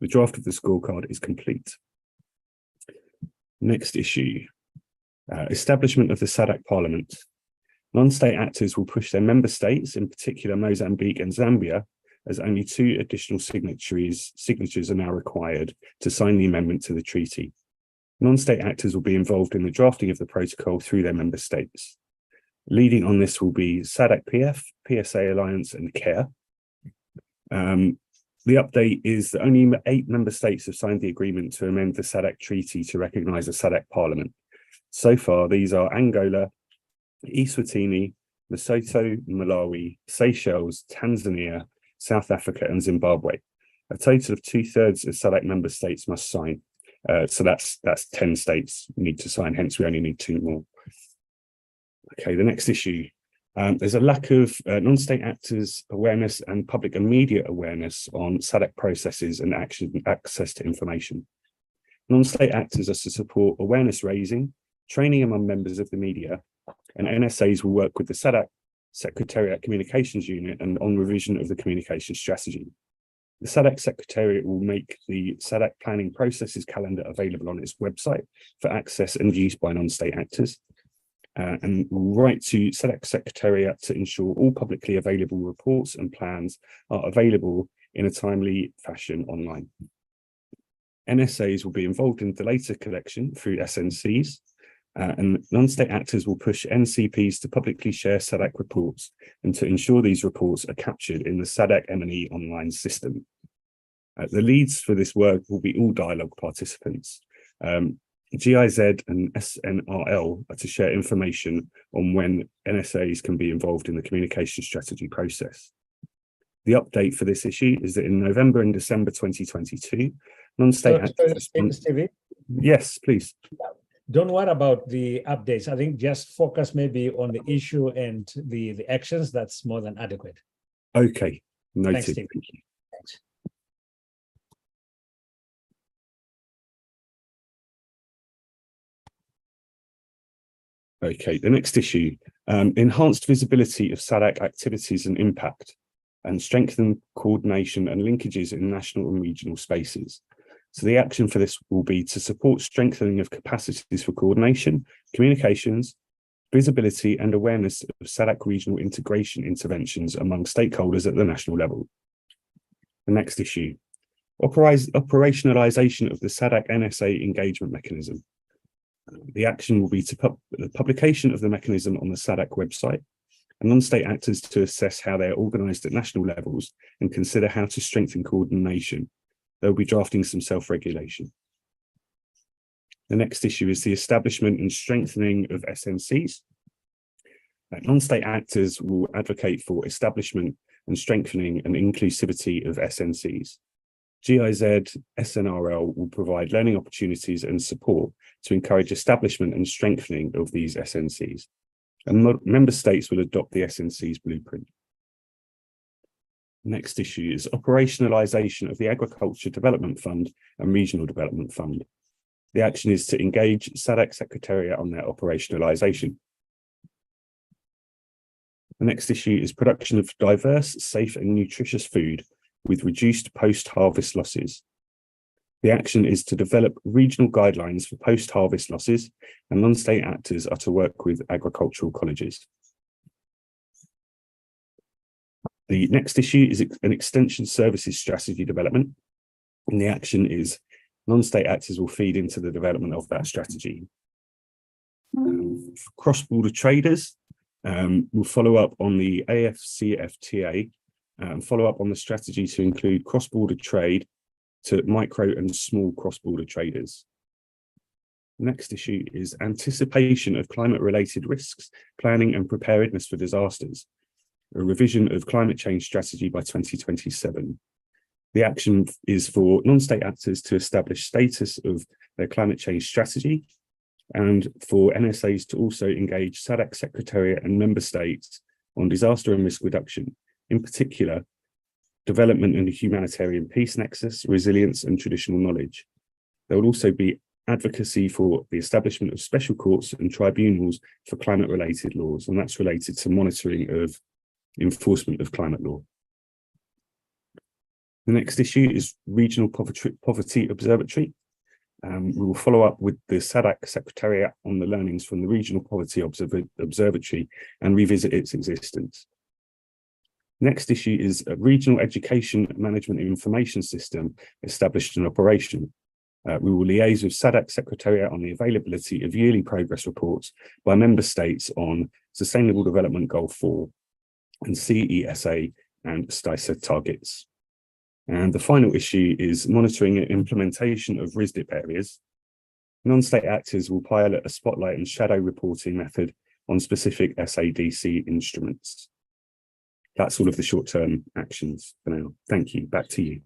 The draft of the scorecard is complete. Next issue, establishment of the SADC Parliament. Non-state actors will push their member states, in particular Mozambique and Zambia, as only 2 additional signatures are now required to sign the amendment to the treaty. Non-state actors will be involved in the drafting of the protocol through their member states. Leading on this will be SADC PF, PSA Alliance, and CARE. The update is that only 8 member states have signed the agreement to amend the SADC treaty to recognise the SADC Parliament. So far, these are Angola, Eswatini, Lesotho, Malawi, Seychelles, Tanzania, South Africa, and Zimbabwe. A total of 2/3 of SADC member states must sign. So that's 10 states need to sign, hence we only need 2 more. Okay, the next issue. There's a lack of non-state actors awareness and public and media awareness on SADC processes and access to information. Non-state actors are to support awareness raising, training among members of the media, and NSAs will work with the SADC Secretariat Communications Unit and on revision of the communication strategy. The SADC Secretariat will make the SADC planning processes calendar available on its website for access and use by non-state actors, and will write to SADC Secretariat to ensure all publicly available reports and plans are available in a timely fashion online. NSAs will be involved in data collection through SNCs, and non-state actors will push NCPs to publicly share SADC reports and to ensure these reports are captured in the SADC M&E online system. The leads for this work will be all dialogue participants. GIZ and SNRL are to share information on when NSAs can be involved in the communication strategy process. The update for this issue is that in November and December 2022, non-state actors... Stevie? Yes, please. Don't worry about the updates. I think just focus maybe on the issue and the actions. That's more than adequate. Okay, noted. Thanks, Steve. Thank you. Thanks. Okay, the next issue, enhanced visibility of SADC activities and impact, and strengthen coordination and linkages in national and regional spaces. So the action for this will be to support strengthening of capacities for coordination, communications, visibility and awareness of SADC regional integration interventions among stakeholders at the national level. The next issue, operationalization of the SADC NSA engagement mechanism. The action will be to the publication of the mechanism on the SADC website and non-state actors to assess how they're organized at national levels and consider how to strengthen coordination. They'll be drafting some self-regulation. The next issue is the establishment and strengthening of SNCs. Non-state actors will advocate for establishment and strengthening and inclusivity of SNCs. GIZ, SNRL will provide learning opportunities and support to encourage establishment and strengthening of these SNCs. And member states will adopt the SNC's blueprint. Next issue is operationalization of the Agriculture Development Fund and Regional Development Fund. The action is to engage SADC Secretariat on their operationalization. The next issue is production of diverse, safe and nutritious food with reduced post-harvest losses. The action is to develop regional guidelines for post-harvest losses, and non-state actors are to work with agricultural colleges. The next issue is an extension services strategy development, and the action is non-state actors will feed into the development of that strategy. Cross-border traders will follow up on the AFCFTA and follow up on the strategy to include cross-border trade to micro and small cross-border traders. Next issue is anticipation of climate-related risks, planning and preparedness for disasters, a revision of climate change strategy by 2027. The action is for non-state actors to establish status of their climate change strategy and for NSAs to also engage SADC Secretariat and member states on disaster and risk reduction, in particular, development and humanitarian peace nexus, resilience and traditional knowledge. There will also be advocacy for the establishment of special courts and tribunals for climate-related laws, and that's related to monitoring of enforcement of climate law. The next issue is Regional Poverty Observatory. We will follow up with the SADC Secretariat on the learnings from the Regional Poverty Observatory and revisit its existence. Next issue is a Regional Education Management Information System established in operation. We will liaise with SADC Secretariat on the availability of yearly progress reports by member states on Sustainable Development Goal 4 and CESA and STISA targets. And the final issue is monitoring and implementation of RISDP areas. Non-state actors will pilot a spotlight and shadow reporting method on specific SADC instruments. That's all of the short-term actions for now. Thank you. Back to you.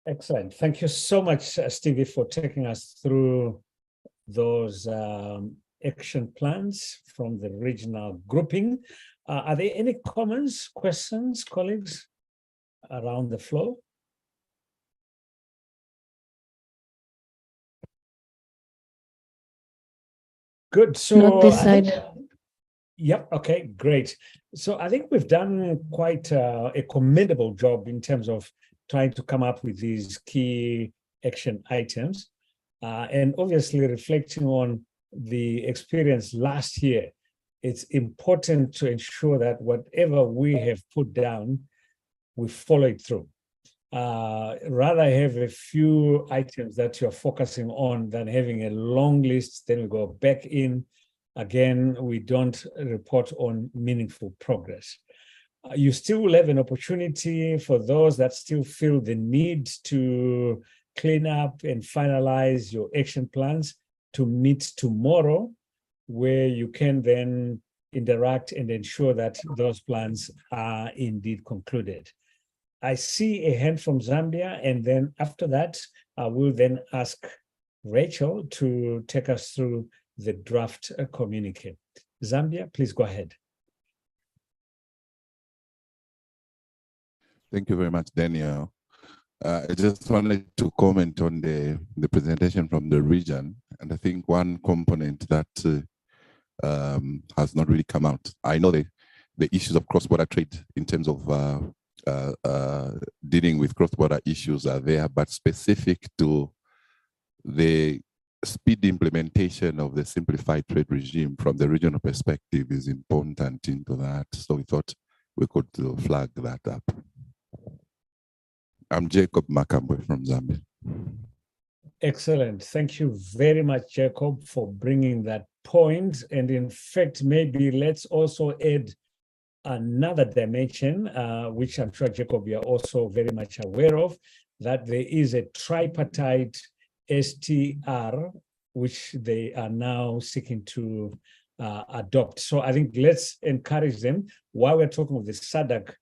Excellent. Thank you so much, Stevie, for taking us through those action plans from the regional grouping. Are there any comments, questions, colleagues, around the floor? Good. So not this side. Yep. Okay, great. So I think we've done quite a commendable job in terms of trying to come up with these key action items. And obviously reflecting on the experience last year, it's important to ensure that whatever we have put down, we follow it through. Rather have a few items that you're focusing on than having a long list, then we go back in. Again, we don't report on meaningful progress. You still will have an opportunity for those that still feel the need to clean up and finalize your action plans to meet tomorrow, where you can then interact and ensure that those plans are indeed concluded. I see a hand from Zambia, and then after that, I will then ask Rachel to take us through the draft communique. Zambia, please go ahead. Thank you very much, Daniel. I just wanted to comment on the presentation from the region, and I think one component that has not really come out. I know the issues of cross-border trade in terms of dealing with cross-border issues are there, but specific to the speed implementation of the simplified trade regime from the regional perspective is important into that. So we thought we could flag that up. I'm Jacob Makambwe from Zambia. Excellent. Thank you very much, Jacob, for bringing that point. And in fact, maybe let's also add another dimension, which I'm sure, Jacob, you're also very much aware of, that there is a tripartite STR, which they are now seeking to adopt. So I think let's encourage them while we're talking of the SADC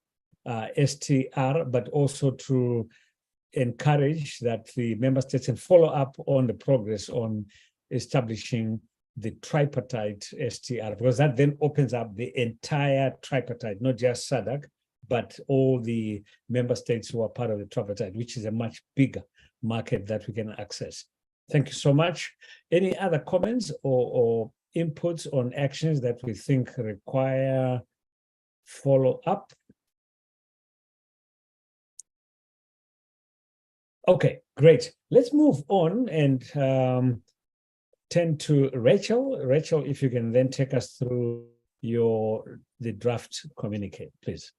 STR, but also to encourage that the member states can follow up on the progress on establishing the tripartite STR, because that then opens up the entire tripartite, not just SADC, but all the member states who are part of the tripartite, which is a much bigger market that we can access. Thank you so much. Any other comments or inputs on actions that we think require follow-up? Okay, great. Let's move on and turn to Rachel. Rachel, if you can then take us through the draft communique, please.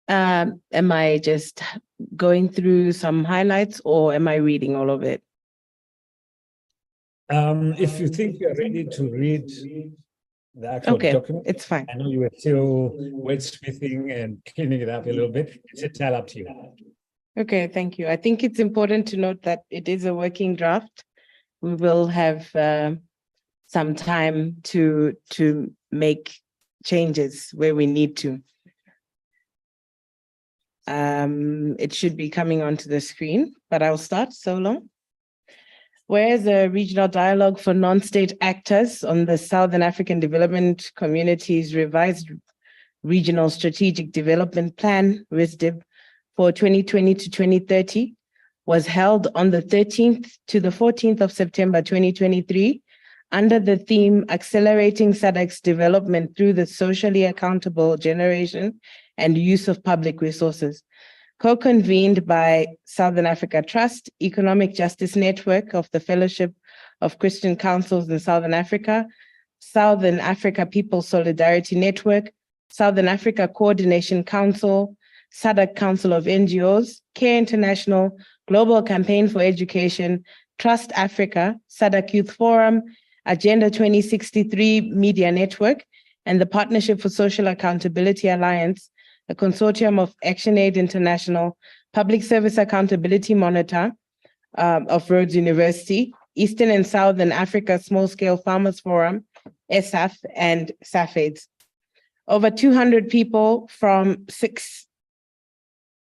Am I just going through some highlights or am I reading all of it? If you think you're ready to read the actual document, it's fine. I know you were still wordsmithing and cleaning it up a little bit. It's entirely up to you. Okay, thank you. I think it's important to note that it is a working draft. We will have some time to make changes where we need to. It should be coming onto the screen, but I'll start so long. Whereas a regional dialogue for non-state actors on the Southern African Development Community's revised Regional Strategic Development Plan, RISDP, for 2020 to 2030 was held on the 13th to the 14th of September 2023 under the theme Accelerating SADC's Development Through the Socially Accountable Generation and Use of Public Resources, co-convened by Southern Africa Trust, Economic Justice Network of the Fellowship of Christian Councils in Southern Africa, Southern Africa People's Solidarity Network, Southern Africa Coordination Council, SADC Council of NGOs, CARE International, Global Campaign for Education, Trust Africa, SADC Youth Forum, Agenda 2063 Media Network, and the Partnership for Social Accountability Alliance, a consortium of ActionAid International, Public Service Accountability Monitor of Rhodes University, Eastern and Southern Africa Small Scale Farmers Forum, ESAF, and SAFAIDS. Over 200 people from 6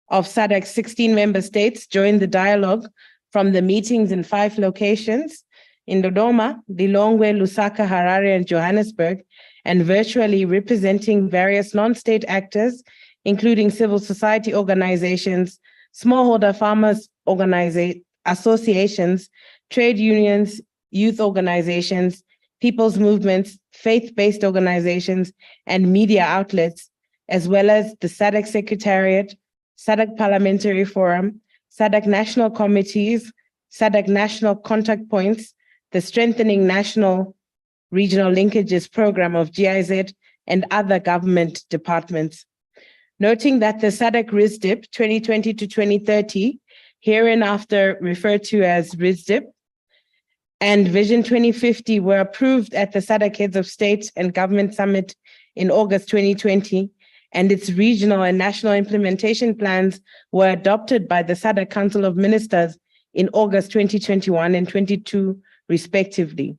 of SADC's 16 member states joined the dialogue from the meetings in 5 locations in Dodoma, Lilongwe, Lusaka, Harare, and Johannesburg, and virtually representing various non-state actors, including civil society organizations, smallholder farmers associations, trade unions, youth organizations, people's movements, faith-based organizations, and media outlets, as well as the SADC Secretariat, SADC Parliamentary Forum, SADC National Committees, SADC National Contact Points, the Strengthening National Regional Linkages Program of GIZ, and other government departments. Noting that the SADC RISDP 2020 to 2030, hereinafter referred to as RISDP, and Vision 2050 were approved at the SADC Heads of State and Government Summit in August 2020, and its regional and national implementation plans were adopted by the SADC Council of Ministers in August 2021 and 22, respectively.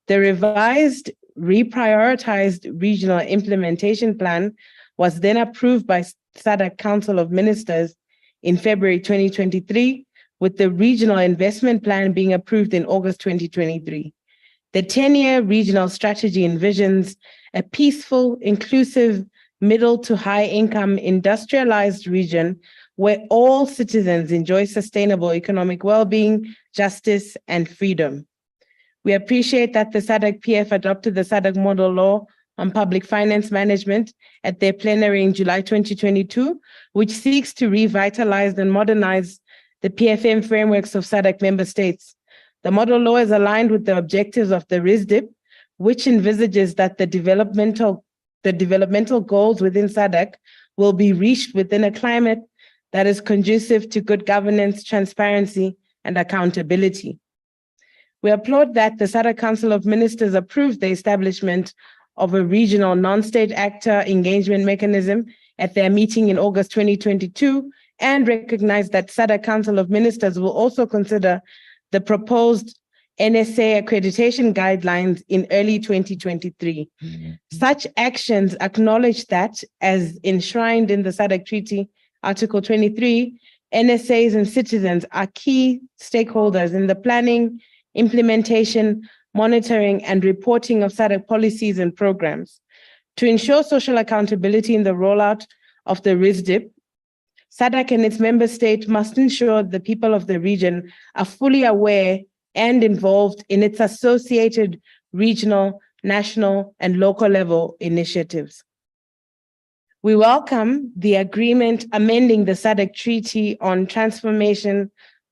The revised, reprioritized regional implementation plan was then approved by SADC Council of Ministers in February 2023, with the regional investment plan being approved in August 2023. The 10-year regional strategy envisions a peaceful, inclusive, middle to high income industrialized region where all citizens enjoy sustainable economic well-being, justice, and freedom. We appreciate that the SADC PF adopted the SADC Model Law on Public Finance Management at their plenary in July 2022, which seeks to revitalize and modernize the PFM frameworks of SADC member states. The model law is aligned with the objectives of the RISDP, which envisages that the developmental goals within SADC will be reached within a climate that is conducive to good governance, transparency, and accountability. We applaud that the SADC Council of Ministers approved the establishment of a regional non-state actor engagement mechanism at their meeting in August 2022, and recognize that SADC Council of Ministers will also consider the proposed NSA accreditation guidelines in early 2023. Such actions acknowledge that, as enshrined in the SADC Treaty, Article 23, NSAs and citizens are key stakeholders in the planning, implementation, monitoring, and reporting of SADC policies and programs. To ensure social accountability in the rollout of the RISDP, SADC and its member state must ensure the people of the region are fully aware and involved in its associated regional, national, and local level initiatives. We welcome the agreement amending the SADC Treaty on transformation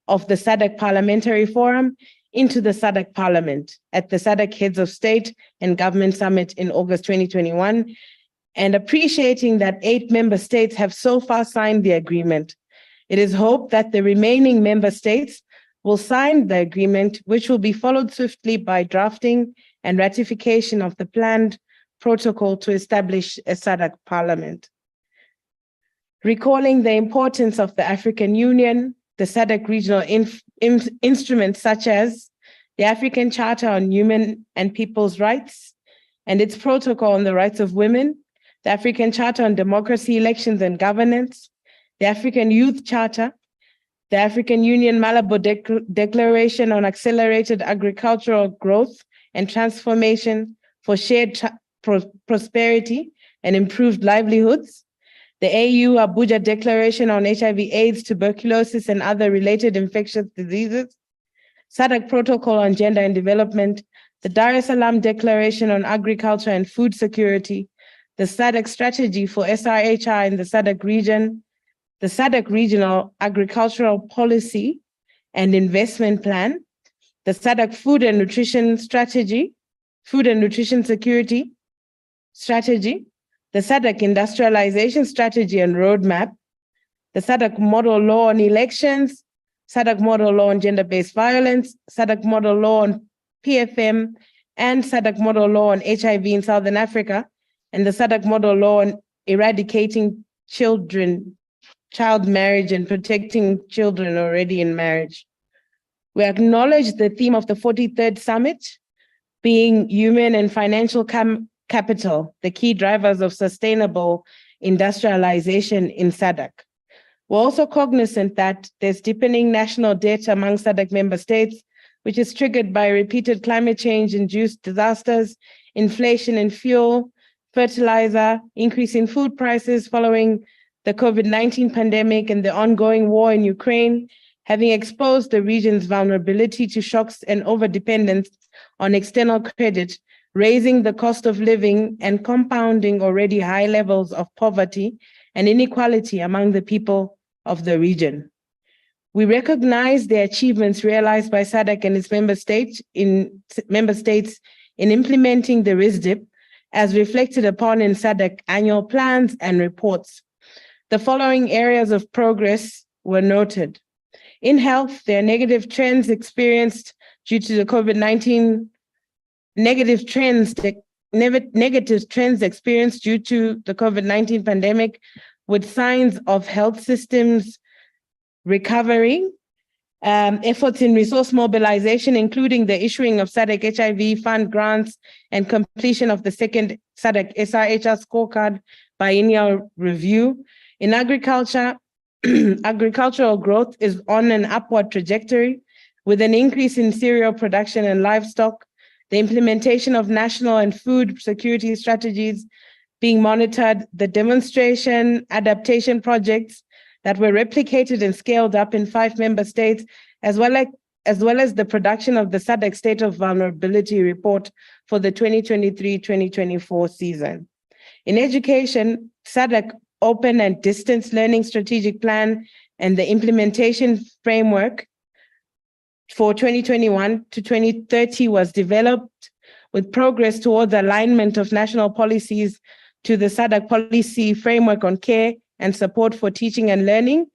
of the SADC Parliamentary Forum into the SADC Parliament at the SADC Heads of State and Government Summit in August 2021, and appreciating that 8 member states have so far signed the agreement. It is hoped that the remaining member states will sign the agreement, which will be followed swiftly by drafting and ratification of the planned protocol to establish a SADC Parliament. Recalling the importance of the African Union, the SADC regional instruments such as the African Charter on Human and People's Rights and its protocol on the rights of women, the African Charter on Democracy, Elections and Governance, the African Youth Charter, the African Union Malabo Declaration on Accelerated Agricultural Growth and Transformation for Shared Prosperity and Improved Livelihoods, the AU Abuja Declaration on HIV/AIDS, tuberculosis, and other related infectious diseases, SADC Protocol on Gender and Development, the Dar es Salaam Declaration on Agriculture and Food Security, the SADC Strategy for SRHR in the SADC region, the SADC Regional Agricultural Policy and Investment Plan, the SADC Food and Nutrition Strategy, Food and Nutrition Security Strategy, the SADC Industrialization Strategy and Roadmap, the SADC Model Law on Elections, SADC Model Law on Gender-Based Violence, SADC Model Law on PFM, and SADC Model Law on HIV in Southern Africa, and the SADC Model Law on eradicating child marriage and protecting children already in marriage. We acknowledge the theme of the 43rd Summit being human and financial capital, the key drivers of sustainable industrialization in SADC. We're also cognizant that there's deepening national debt among SADC member states, which is triggered by repeated climate change-induced disasters, inflation in fuel, fertilizer, increase in food prices following the COVID-19 pandemic and the ongoing war in Ukraine, having exposed the region's vulnerability to shocks and overdependence on external credit, raising the cost of living and compounding already high levels of poverty and inequality among the people of the region. We recognize the achievements realized by SADC and its member states in implementing the RISDP as reflected upon in SADC annual plans and reports. The following areas of progress were noted. In health, there are negative trends experienced due to the COVID-19, negative trends experienced due to the COVID-19 pandemic, with signs of health systems recovery, efforts in resource mobilization, including the issuing of SADC HIV fund grants and completion of the second SADC SRHR scorecard biennial review. In agriculture, agricultural growth is on an upward trajectory with an increase in cereal production and livestock, the implementation of national and food security strategies being monitored, the demonstration adaptation projects that were replicated and scaled up in 5 member states, as well as well as the production of the SADC State of Vulnerability Report for the 2023-2024 season. In education, SADC Open and Distance Learning Strategic Plan and the implementation framework for 2021 to 2030 was developed, with progress towards alignment of national policies to the SADC policy framework on care and support for teaching and learning,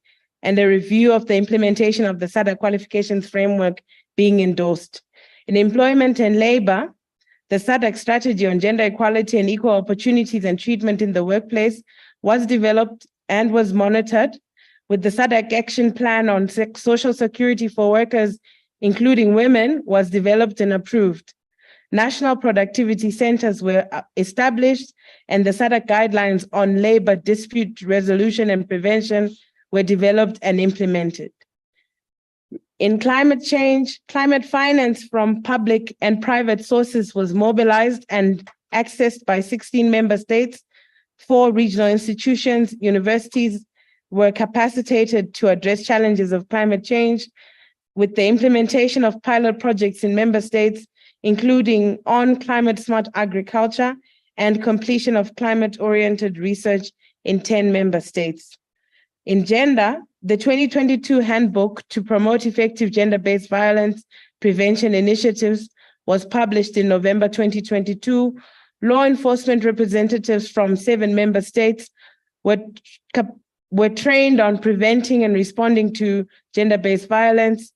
and a review of the implementation of the SADC qualifications framework being endorsed. In employment and labor, the SADC strategy on gender equality and equal opportunities and treatment in the workplace was developed and was monitored, with the SADC action plan on social security for workers, including women, was developed and approved. National productivity centers were established, and the SADC guidelines on labor dispute resolution and prevention were developed and implemented. In climate change, climate finance from public and private sources was mobilized and accessed by 16 member states. 4 regional institutions, universities were capacitated to address challenges of climate change, with the implementation of pilot projects in member states, including on climate smart agriculture and completion of climate-oriented research in 10 member states. In gender, the 2022 handbook to promote effective gender-based violence prevention initiatives was published in November 2022. Law enforcement representatives from 7 member states were trained on preventing and responding to gender-based violence.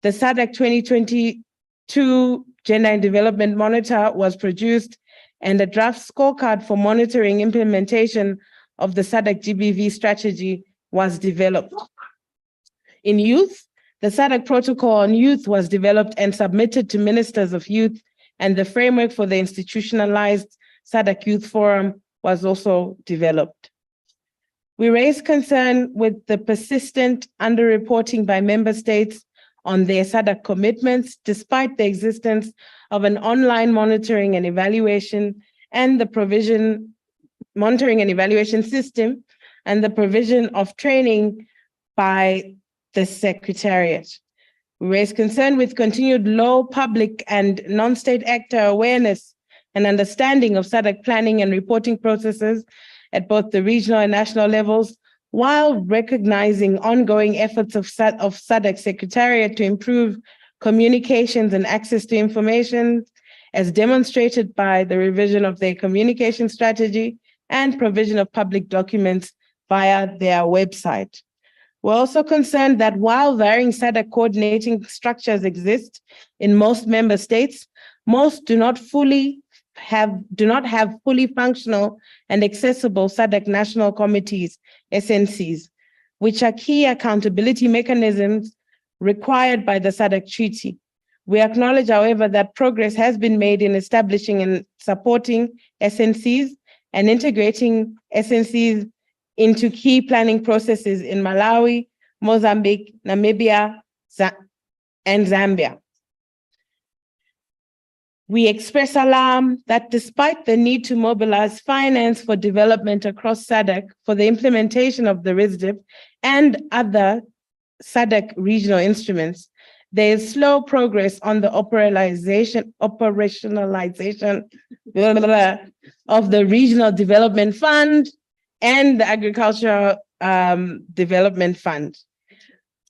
The SADC 2022 Gender and Development Monitor was produced, and a draft scorecard for monitoring implementation of the SADC GBV strategy was developed. In youth, the SADC Protocol on Youth was developed and submitted to ministers of youth, and the framework for the institutionalized SADC Youth Forum was also developed. We raised concern with the persistent underreporting by member states on their SADC commitments, despite the existence of an online monitoring and evaluation and the monitoring and evaluation system, and the provision of training by the Secretariat. We raised concern with continued low public and non-state actor awareness and understanding of SADC planning and reporting processes at both the regional and national levels, while recognizing ongoing efforts of SADC Secretariat to improve communications and access to information, as demonstrated by the revision of their communication strategy and provision of public documents via their website. We're also concerned that while varying SADC coordinating structures exist in most member states, most do not have fully functional and accessible SADC national committees, SNCs, which are key accountability mechanisms required by the SADC Treaty. We acknowledge, however, that progress has been made in establishing and supporting SNCs and integrating SNCs into key planning processes in Malawi, Mozambique, Namibia, and Zambia. We express alarm that despite the need to mobilize finance for development across SADC for the implementation of the RISDP and other SADC regional instruments, there is slow progress on the operationalization of the Regional Development Fund and the Agricultural Development Fund.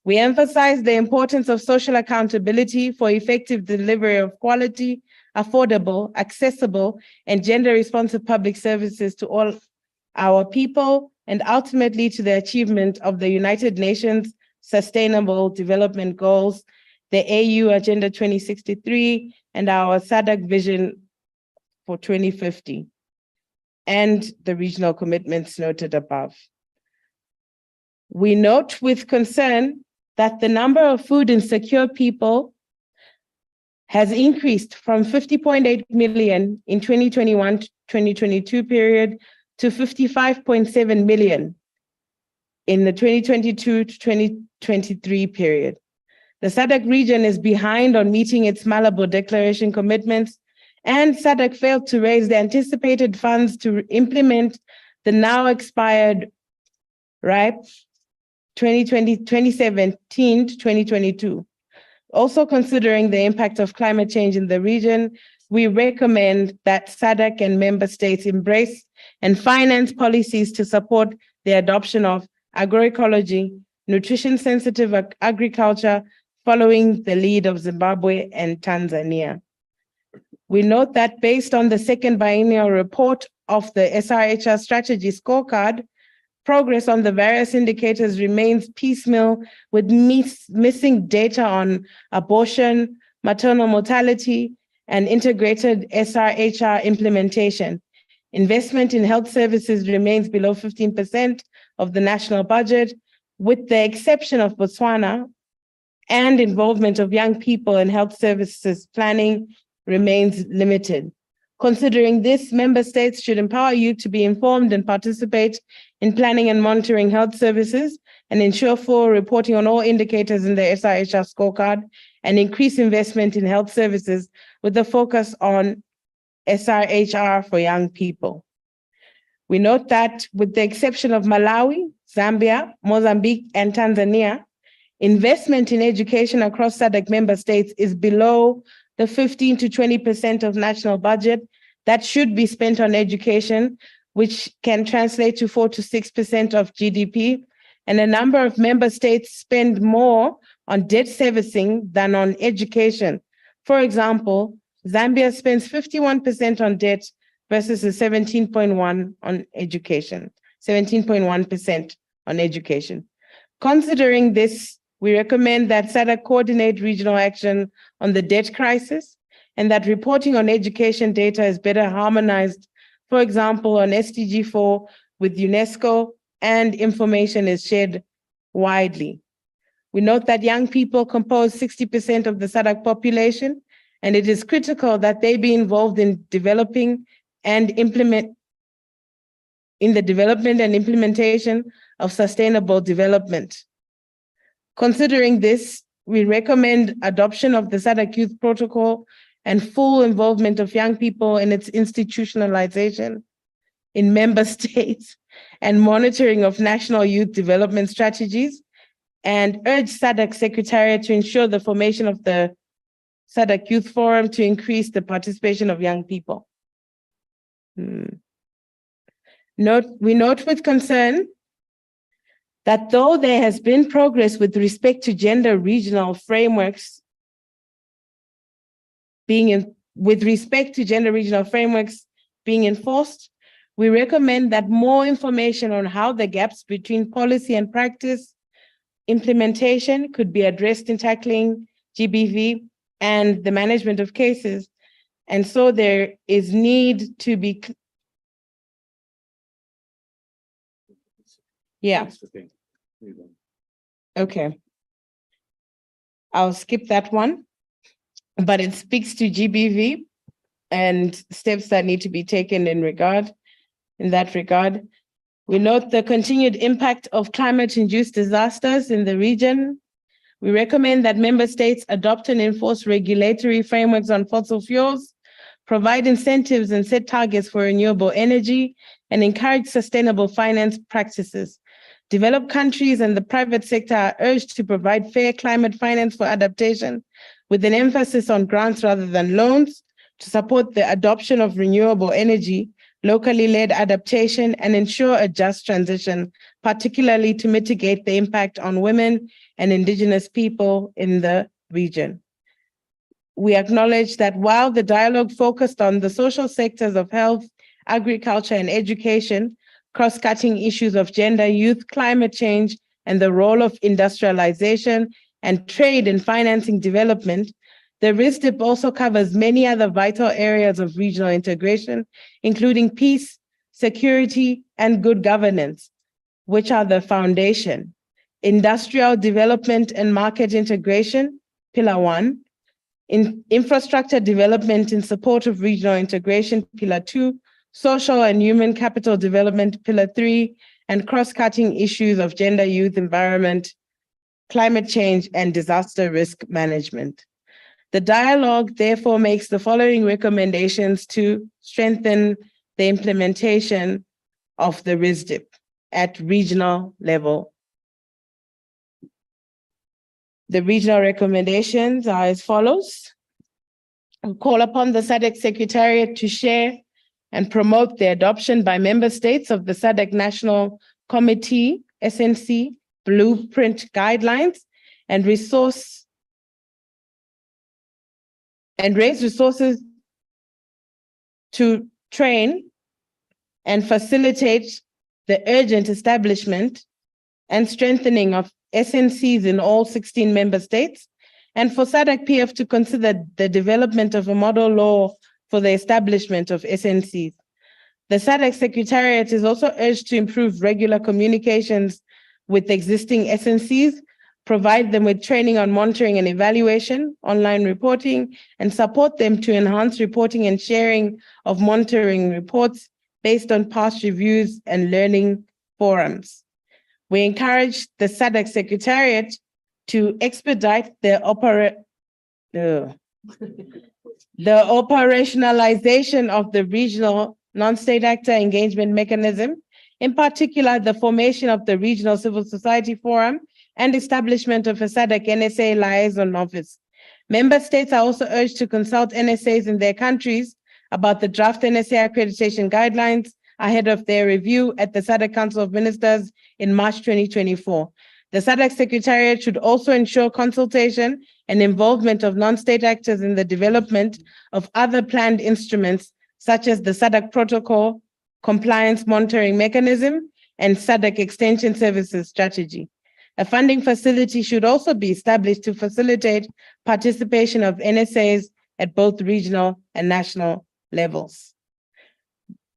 We emphasize the importance of social accountability for effective delivery of quality, affordable, accessible, and gender-responsive public services to all our people, and ultimately to the achievement of the United Nations Sustainable Development Goals, the AU Agenda 2063, and our SADC Vision for 2050, and the regional commitments noted above. We note with concern that the number of food insecure people has increased from 50.8 million in 2021 to 2022 period to 55.7 million in the 2022 to 2023 period. The SADC region is behind on meeting its Malabo Declaration commitments, and SADC failed to raise the anticipated funds to implement the now expired RIPE 2017 to 2022. Also considering the impact of climate change in the region, we recommend that SADC and member states embrace and finance policies to support the adoption of agroecology, nutrition-sensitive agriculture, following the lead of Zimbabwe and Tanzania. We note that based on the second biennial report of the SRHR strategy scorecard, progress on the various indicators remains piecemeal, with missing data on abortion, maternal mortality, and integrated SRHR implementation. Investment in health services remains below 15% of the national budget, with the exception of Botswana, and involvement of young people in health services planning remains limited. Considering this, member states should empower youth to be informed and participate in planning and monitoring health services, and ensure full reporting on all indicators in the SRHR scorecard, and increase investment in health services with a focus on SRHR for young people. We note that with the exception of Malawi, Zambia, Mozambique, and Tanzania, investment in education across SADC member states is below the 15 to 20% of national budget that should be spent on education, which can translate to 4 to 6% of GDP. And a number of member states spend more on debt servicing than on education. For example, Zambia spends 51% on debt versus a 17.1% on education, 17.1% on education. Considering this, we recommend that SADC coordinate regional action on the debt crisis, and that reporting on education data is better harmonized, for example, on SDG 4 with UNESCO, and information is shared widely. We note that young people compose 60% of the SADC population, and it is critical that they be involved in developing and implementation of sustainable development. Considering this, we recommend adoption of the SADC Youth Protocol and full involvement of young people in its institutionalization in member states, and monitoring of national youth development strategies, and urge SADC Secretariat to ensure the formation of the SADC Youth Forum to increase the participation of young people. We note with concern that though there has been progress with respect to gender regional frameworks being enforced, we recommend that more information on how the gaps between policy and practice implementation could be addressed in tackling GBV and the management of cases. And so there is need to be, okay. I'll skip that one, but it speaks to GBV and steps that need to be taken in that regard. We note the continued impact of climate-induced disasters in the region. We recommend that member states adopt and enforce regulatory frameworks on fossil fuels, provide incentives and set targets for renewable energy, and encourage sustainable finance practices. Developed countries and the private sector are urged to provide fair climate finance for adaptation, with an emphasis on grants rather than loans, to support the adoption of renewable energy, locally led adaptation, and ensure a just transition, particularly to mitigate the impact on women and indigenous people in the region. We acknowledge that while the dialogue focused on the social sectors of health, agriculture, and education, cross-cutting issues of gender, youth, climate change, and the role of industrialization and trade in financing development, the RISDP also covers many other vital areas of regional integration, including peace, security, and good governance, which are the foundation. Industrial development and market integration, Pillar 1. Infrastructure development in support of regional integration, Pillar 2. Social and human capital development, Pillar 3, and cross-cutting issues of gender, youth, environment, climate change, and disaster risk management. The dialogue therefore makes the following recommendations to strengthen the implementation of the RISDP at regional level. The regional recommendations are as follows. We call upon the SADC Secretariat to share and promote the adoption by member states of the SADC National Committee, SNC, blueprint guidelines and raise resources to train and facilitate the urgent establishment and strengthening of SNCs in all 16 member states, and for SADC PF to consider the development of a model law for the establishment of SNCs. The SADC Secretariat is also urged to improve regular communications with existing SNCs, provide them with training on monitoring and evaluation, online reporting, and support them to enhance reporting and sharing of monitoring reports based on past reviews and learning forums. We encourage the SADC Secretariat to expedite the operationalization of the regional non-state actor engagement mechanism, in particular the formation of the Regional Civil Society Forum and establishment of a SADC NSA liaison office. Member states are also urged to consult NSAs in their countries about the draft NSA accreditation guidelines ahead of their review at the SADC Council of Ministers in March 2024. The SADC Secretariat should also ensure consultation and involvement of non-state actors in the development of other planned instruments, such as the SADC Protocol, Compliance Monitoring Mechanism, and SADC Extension Services Strategy. A funding facility should also be established to facilitate participation of NSAs at both regional and national levels.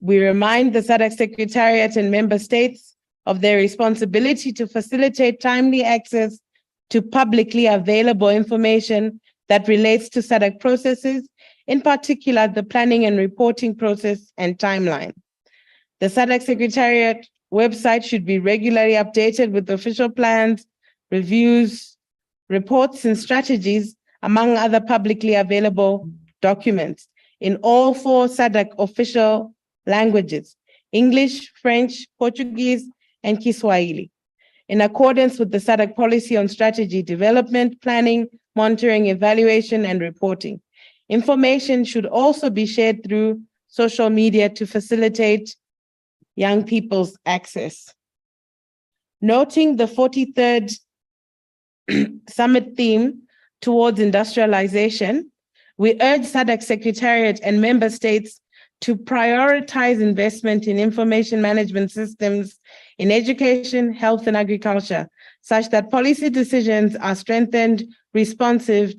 We remind the SADC Secretariat and member states of their responsibility to facilitate timely access to publicly available information that relates to SADC processes, in particular the planning and reporting process and timeline. The SADC Secretariat website should be regularly updated with official plans, reviews, reports, and strategies, among other publicly available documents, in all 4 SADC official languages: English, French, Portuguese, and Kiswahili, in accordance with the SADC policy on strategy development, planning, monitoring, evaluation, and reporting. Information should also be shared through social media to facilitate young people's access. Noting the 43rd summit theme towards industrialization, we urge SADC Secretariat and member states to prioritize investment in information management systems in education, health, and agriculture, such that policy decisions are strengthened, responsive,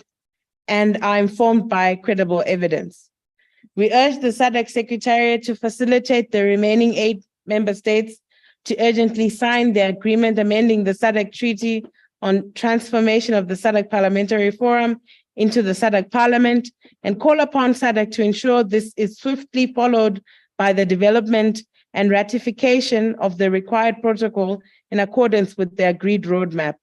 and are informed by credible evidence. We urge the SADC Secretariat to facilitate the remaining 8 member states to urgently sign the agreement amending the SADC Treaty on transformation of the SADC Parliamentary Forum into the SADC Parliament, and call upon SADC to ensure this is swiftly followed by the development and ratification of the required protocol in accordance with the agreed roadmap.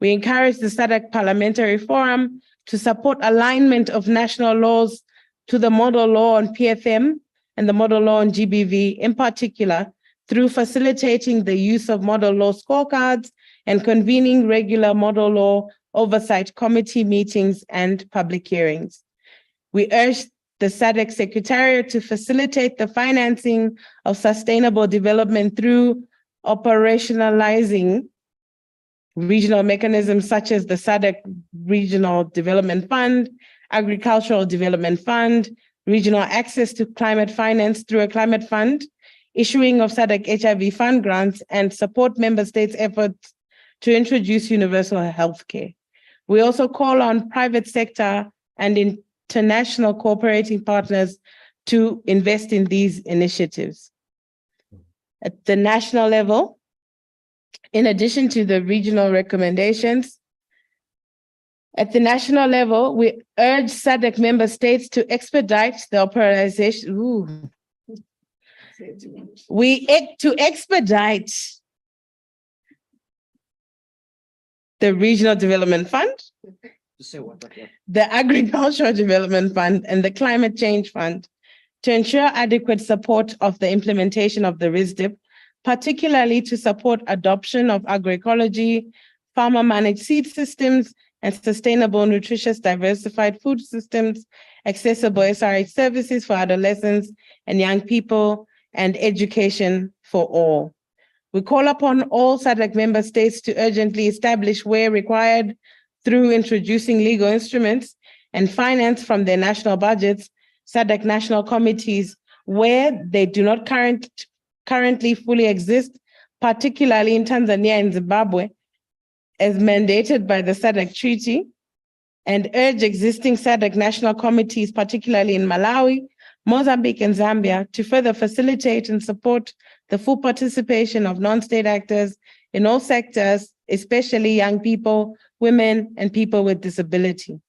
We encourage the SADC Parliamentary Forum to support alignment of national laws to the model law on PFM and the model law on GBV, in particular, through facilitating the use of model law scorecards and convening regular model law oversight committee meetings and public hearings. We urge the SADC Secretariat to facilitate the financing of sustainable development through operationalizing regional mechanisms such as the SADC Regional Development Fund, Agricultural Development Fund, regional access to climate finance through a climate fund, issuing of SADC HIV fund grants, and support member states' efforts to introduce universal health care. We also call on private sector and international cooperating partners to invest in these initiatives. At the national level, in addition to the regional recommendations, at the national level, we urge SADC member states to expedite the operationalization. To expedite the Regional Development Fund, the Agricultural Development Fund, and the Climate Change Fund to ensure adequate support of the implementation of the RISDP, particularly to support adoption of agroecology, farmer-managed seed systems, and sustainable, nutritious, diversified food systems, accessible SRH services for adolescents and young people, and education for all. We call upon all SADC member states to urgently establish, where required, through introducing legal instruments and finance from their national budgets, SADC national committees where they do not currently fully exist, particularly in Tanzania and Zimbabwe, as mandated by the SADC Treaty, and urge existing SADC national committees, particularly in Malawi, Mozambique, and Zambia, to further facilitate and support the full participation of non-state actors in all sectors, especially young people, women, and people with disability.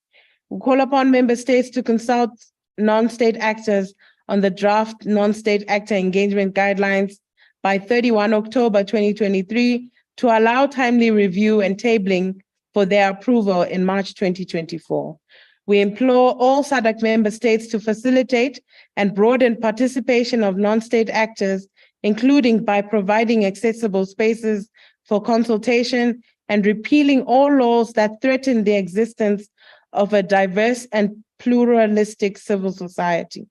We call upon member states to consult non-state actors on the draft non-state actor engagement guidelines by 31 October 2023 to allow timely review and tabling for their approval in March 2024. We implore all SADC member states to facilitate and broaden participation of non-state actors, including by providing accessible spaces for consultation and repealing all laws that threaten the existence of a diverse and pluralistic civil society.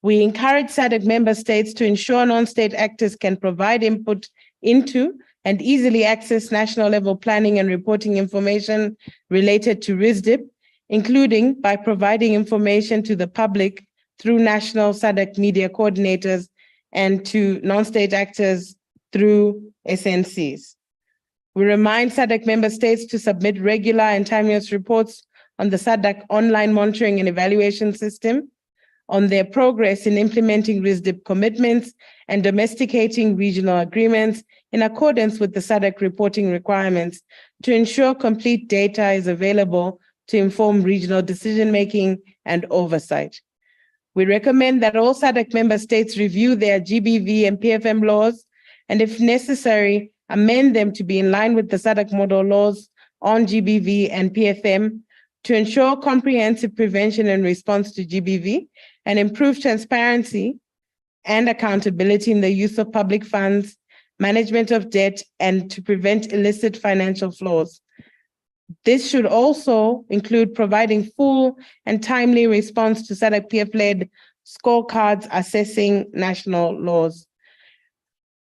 We encourage SADC member states to ensure non-state actors can provide input into and easily access national level planning and reporting information related to RISDP, including by providing information to the public through national SADC media coordinators and to non-state actors through SNCs. We remind SADC member states to submit regular and timeous reports on the SADC online monitoring and evaluation system, on their progress in implementing RISDP commitments and domesticating regional agreements in accordance with the SADC reporting requirements to ensure complete data is available to inform regional decision-making and oversight. We recommend that all SADC member states review their GBV and PFM laws, and if necessary, amend them to be in line with the SADC model laws on GBV and PFM to ensure comprehensive prevention and response to GBV and improve transparency and accountability in the use of public funds, management of debt, and to prevent illicit financial flows. This should also include providing full and timely response to SADC PF-led scorecards assessing national laws.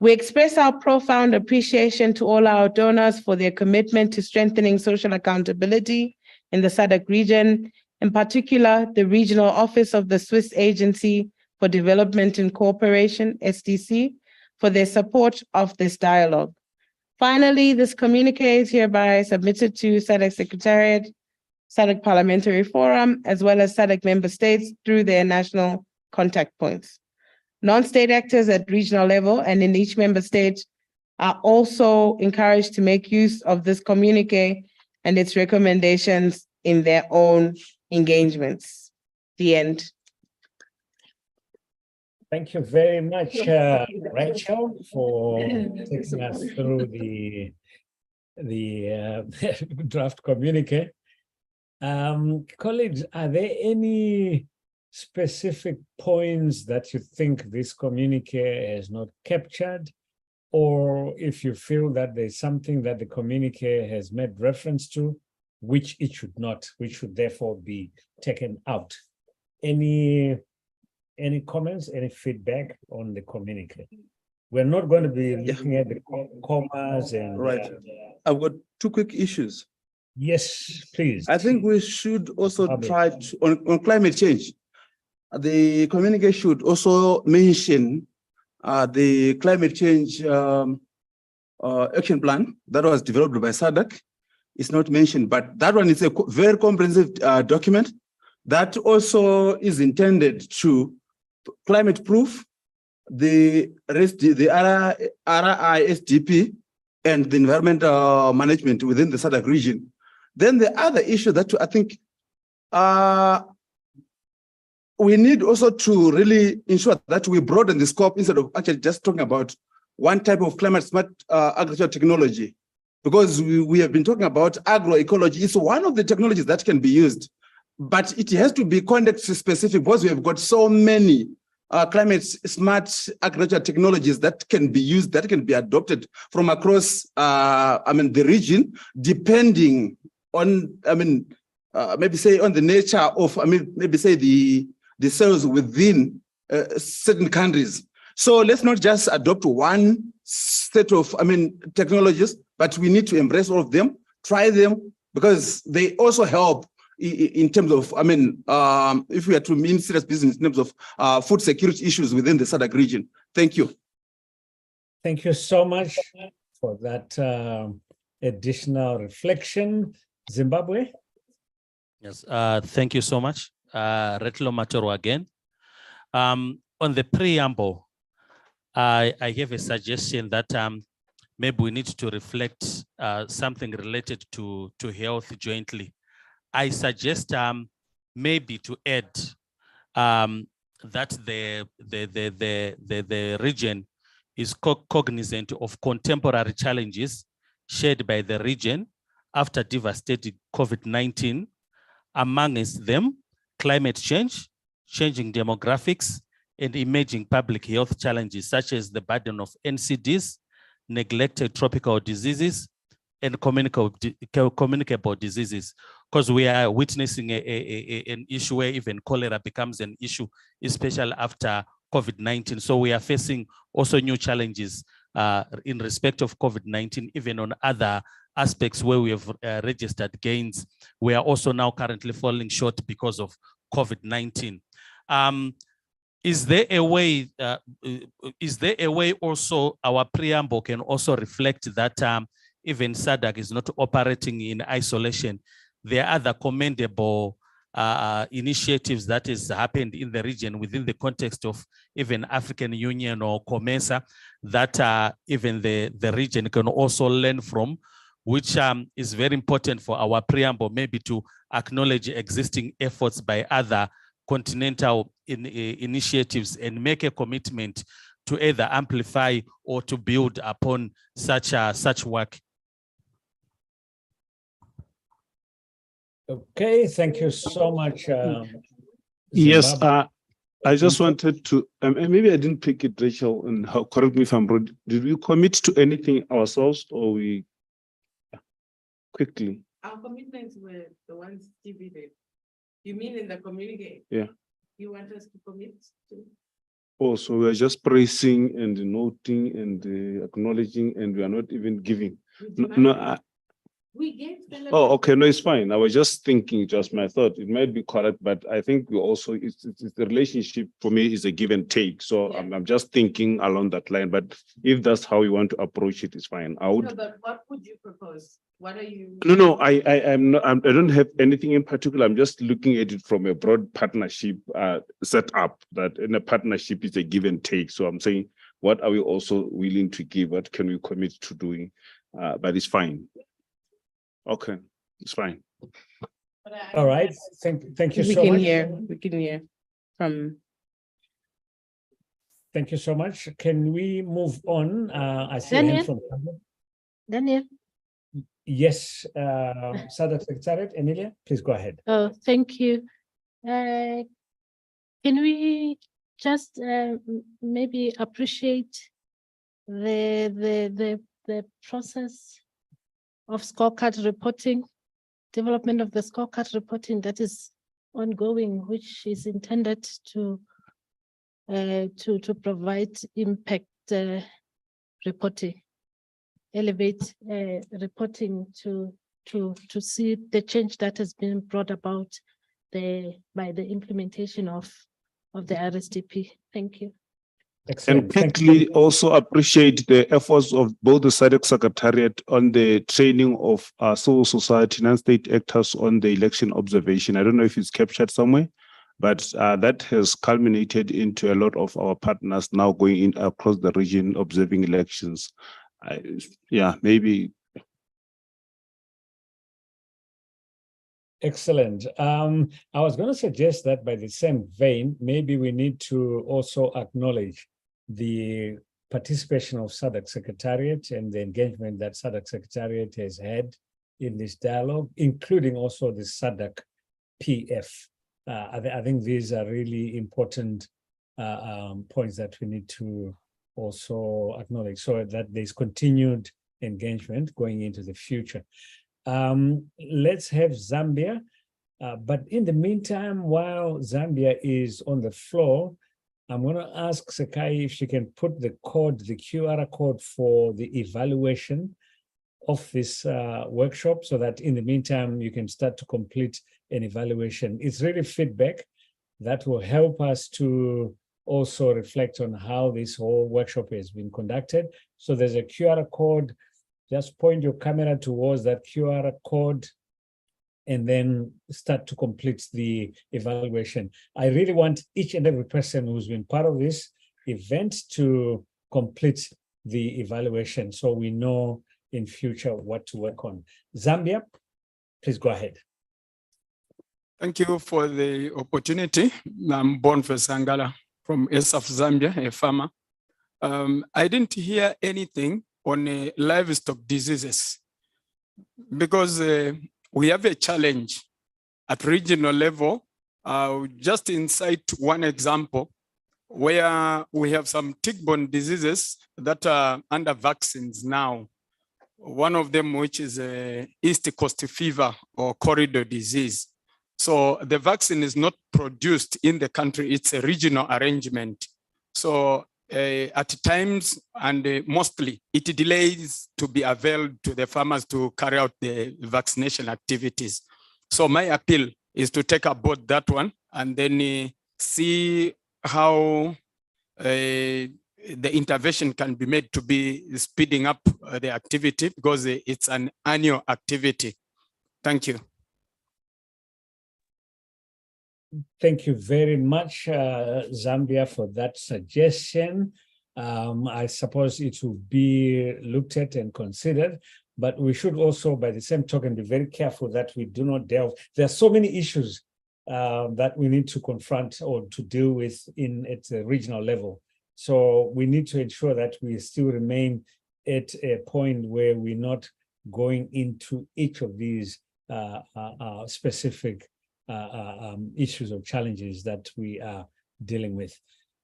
We express our profound appreciation to all our donors for their commitment to strengthening social accountability in the SADC region, in particular, the Regional Office of the Swiss Agency for Development and Cooperation, SDC, for their support of this dialogue. Finally, this communique is hereby submitted to SADC Secretariat, SADC Parliamentary Forum, as well as SADC member states through their national contact points. Non-state actors at regional level and in each member state are also encouraged to make use of this communique and its recommendations in their own engagements. The end. Thank you very much, Rachel, for taking us through the draft communique. Colleagues, are there any specific points that you think this communique has not captured, or if you feel that there's something that the communique has made reference to, which it should not, which should therefore be taken out? Any comments, any feedback on the communique? We're not going to be looking at the commas and... Right. I've got two quick issues. Yes, please. I think we should also try to, on climate change, the communique should also mention the climate change action plan that was developed by SADC. It's not mentioned, but that one is a very comprehensive document that also is intended to climate proof the RISDP and the environmental management within the SADC region. Then the other issue that I think we need also to really ensure that we broaden the scope instead of actually just talking about one type of climate smart agriculture technology, because we have been talking about agroecology. It's one of the technologies that can be used, but it has to be context specific because we have got so many climate smart agriculture technologies that can be used, that can be adopted from across the region, depending on, maybe say on the nature of, maybe say the cells within certain countries. So let's not just adopt one set of, technologies, but we need to embrace all of them, try them, because they also help in terms of, if we are to mean serious business in terms of food security issues within the SADC region. Thank you. Thank you so much for that additional reflection. Zimbabwe? Yes, thank you so much. Retlo Matoro again. On the preamble, I have a suggestion that maybe we need to reflect something related to health jointly. I suggest maybe to add that the region is cognizant of contemporary challenges shared by the region after devastating COVID-19, amongst them climate change, changing demographics, and emerging public health challenges such as the burden of NCDs, neglected tropical diseases, and communicable diseases, because we are witnessing an issue where even cholera becomes an issue, especially after COVID-19. So we are facing also new challenges in respect of COVID-19, even on other aspects where we have registered gains. We are also now currently falling short because of COVID-19. Is there a way also our preamble can also reflect that even SADC is not operating in isolation? There are other commendable initiatives that has happened in the region within the context of even African Union or COMESA that even the region can also learn from, which is very important for our preamble, maybe to acknowledge existing efforts by other continental initiatives and make a commitment to either amplify or to build upon such work. Okay, thank you so much. Yes, I just wanted to, maybe I didn't pick it, Rachel, and correct me if I'm wrong. Did we commit to anything ourselves, or we quickly? Our commitments were the ones Stevie did. You mean in the communique? Yeah. You want us to commit to? Oh, so we're just praising and noting and acknowledging, and we are not even giving. We gave the oh, okay, no, it's fine. I was just thinking, just my thought. It might be correct, but I think we also, it's the relationship for me is a give and take. So yeah. I'm just thinking along that line. But if that's how you want to approach it, it's fine. I would. No, but what would you propose? What are you? No, I'm not. I don't have anything in particular. I'm just looking at it from a broad partnership setup. That in a partnership is a give and take. So I'm saying, what are we also willing to give? What can we commit to doing? But it's fine. Okay, it's fine. All right. Thank you so much. We can hear from. Thank you so much. Can we move on? I see Daniel. a hand from Daniel. Yes, SADC Secretariat, Emilia, please go ahead. Oh, thank you. Can we just maybe appreciate the process of scorecard reporting, development of the scorecard reporting that is ongoing, which is intended to provide impact reporting, elevate reporting to see the change that has been brought about by the implementation of the RISDP. Thank you. Excellent. And quickly also appreciate the efforts of both the SADC Secretariat on the training of civil society, non-state actors on the election observation. I don't know if it's captured somewhere, but that has culminated into a lot of our partners now going in across the region observing elections. Yeah, maybe. Excellent. I was going to suggest that by the same vein, maybe we need to also acknowledge the participation of SADC Secretariat and the engagement that SADC Secretariat has had in this dialogue, including also the SADC PF. I think these are really important points that we need to also acknowledge, so that there's continued engagement going into the future. Let's have Zambia. But in the meantime, while Zambia is on the floor, I'm going to ask Sakai if she can put the code, the QR code for the evaluation of this workshop, so that in the meantime, you can start to complete an evaluation. It's really feedback that will help us to also reflect on how this whole workshop has been conducted. So there's a QR code. Just point your camera towards that QR code and then start to complete the evaluation. I really want each and every person who's been part of this event to complete the evaluation so we know in future what to work on. Zambia, please go ahead. Thank you for the opportunity. I'm Boniface Sangala from ESAF Zambia, a farmer. I didn't hear anything on livestock diseases because we have a challenge at regional level. Just incite one example where we have some tick-borne diseases that are under vaccines now. One of them, which is East Coast fever or corridor disease. So the vaccine is not produced in the country, it's a regional arrangement. So at times and mostly it delays to be availed to the farmers to carry out the vaccination activities. So my appeal is to take aboard that one and then see how the intervention can be made to be speeding up the activity, because it's an annual activity. Thank you. Thank you very much, Zambia, for that suggestion. I suppose it will be looked at and considered, but we should also, by the same token, be very careful that we do not delve. There are so many issues that we need to confront or to deal with at the regional level. So we need to ensure that we still remain at a point where we're not going into each of these specific issues or challenges that we are dealing with.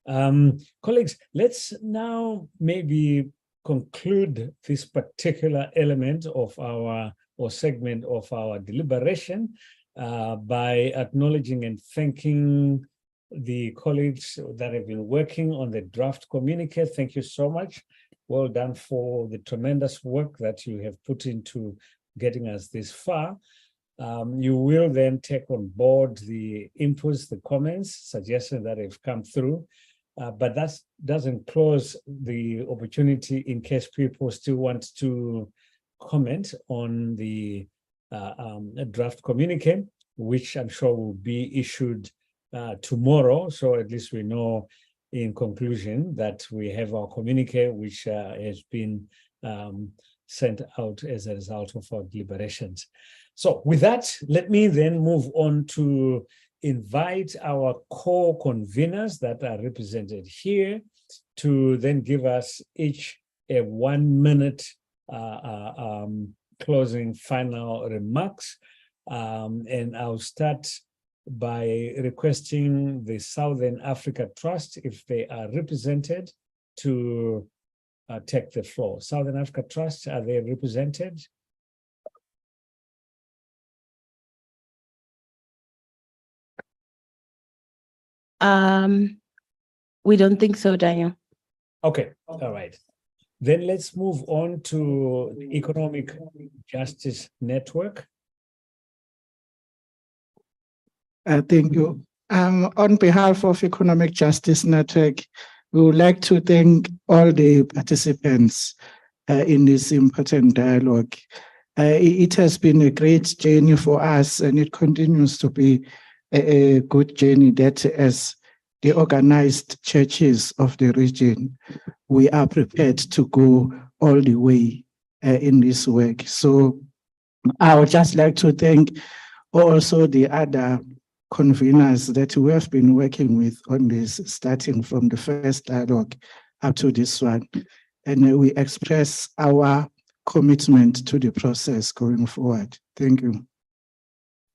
Colleagues, let's now maybe conclude this particular element of our, or segment of our deliberation by acknowledging and thanking the colleagues that have been working on the draft communique. Thank you so much. Well done for the tremendous work that you have put into getting us this far. You will then take on board the inputs, the comments, suggestions that have come through, but that doesn't close the opportunity in case people still want to comment on the draft communique, which I'm sure will be issued tomorrow. So at least we know in conclusion that we have our communique, which has been sent out as a result of our deliberations. So with that, let me then move on to invite our co-conveners that are represented here to then give us each a 1 minute closing final remarks. And I'll start by requesting the Southern Africa Trust, if they are represented, to take the floor. Southern Africa Trust, are they represented? We don't think so, Daniel. Okay, all right. Then let's move on to the Economic Justice Network. Thank you. On behalf of Economic Justice Network, we would like to thank all the participants in this important dialogue. It has been a great journey for us, and it continues to be a good journey that, as the organized churches of the region, we are prepared to go all the way in this work. So I would just like to thank also the other conveners that we have been working with on this, starting from the first dialogue up to this one. And we express our commitment to the process going forward. Thank you.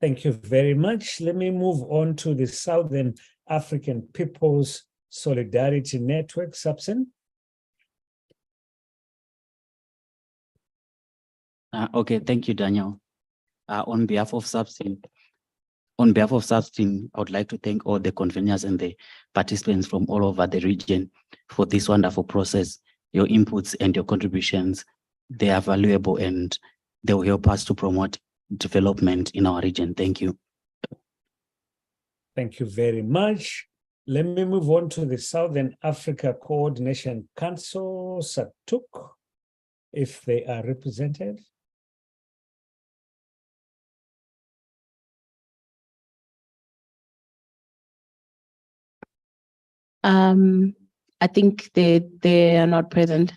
Thank you very much. Let me move on to the Southern African People's Solidarity Network, Subsen. Okay, thank you, Daniel. On behalf of Substin, I would like to thank all the conveners and the participants from all over the region for this wonderful process. Your inputs and your contributions, they are valuable and they will help us to promote development in our region. Thank you. Thank you very much. Let me move on to the Southern Africa Coordination Council, SADC, if they are represented. I think they are not present.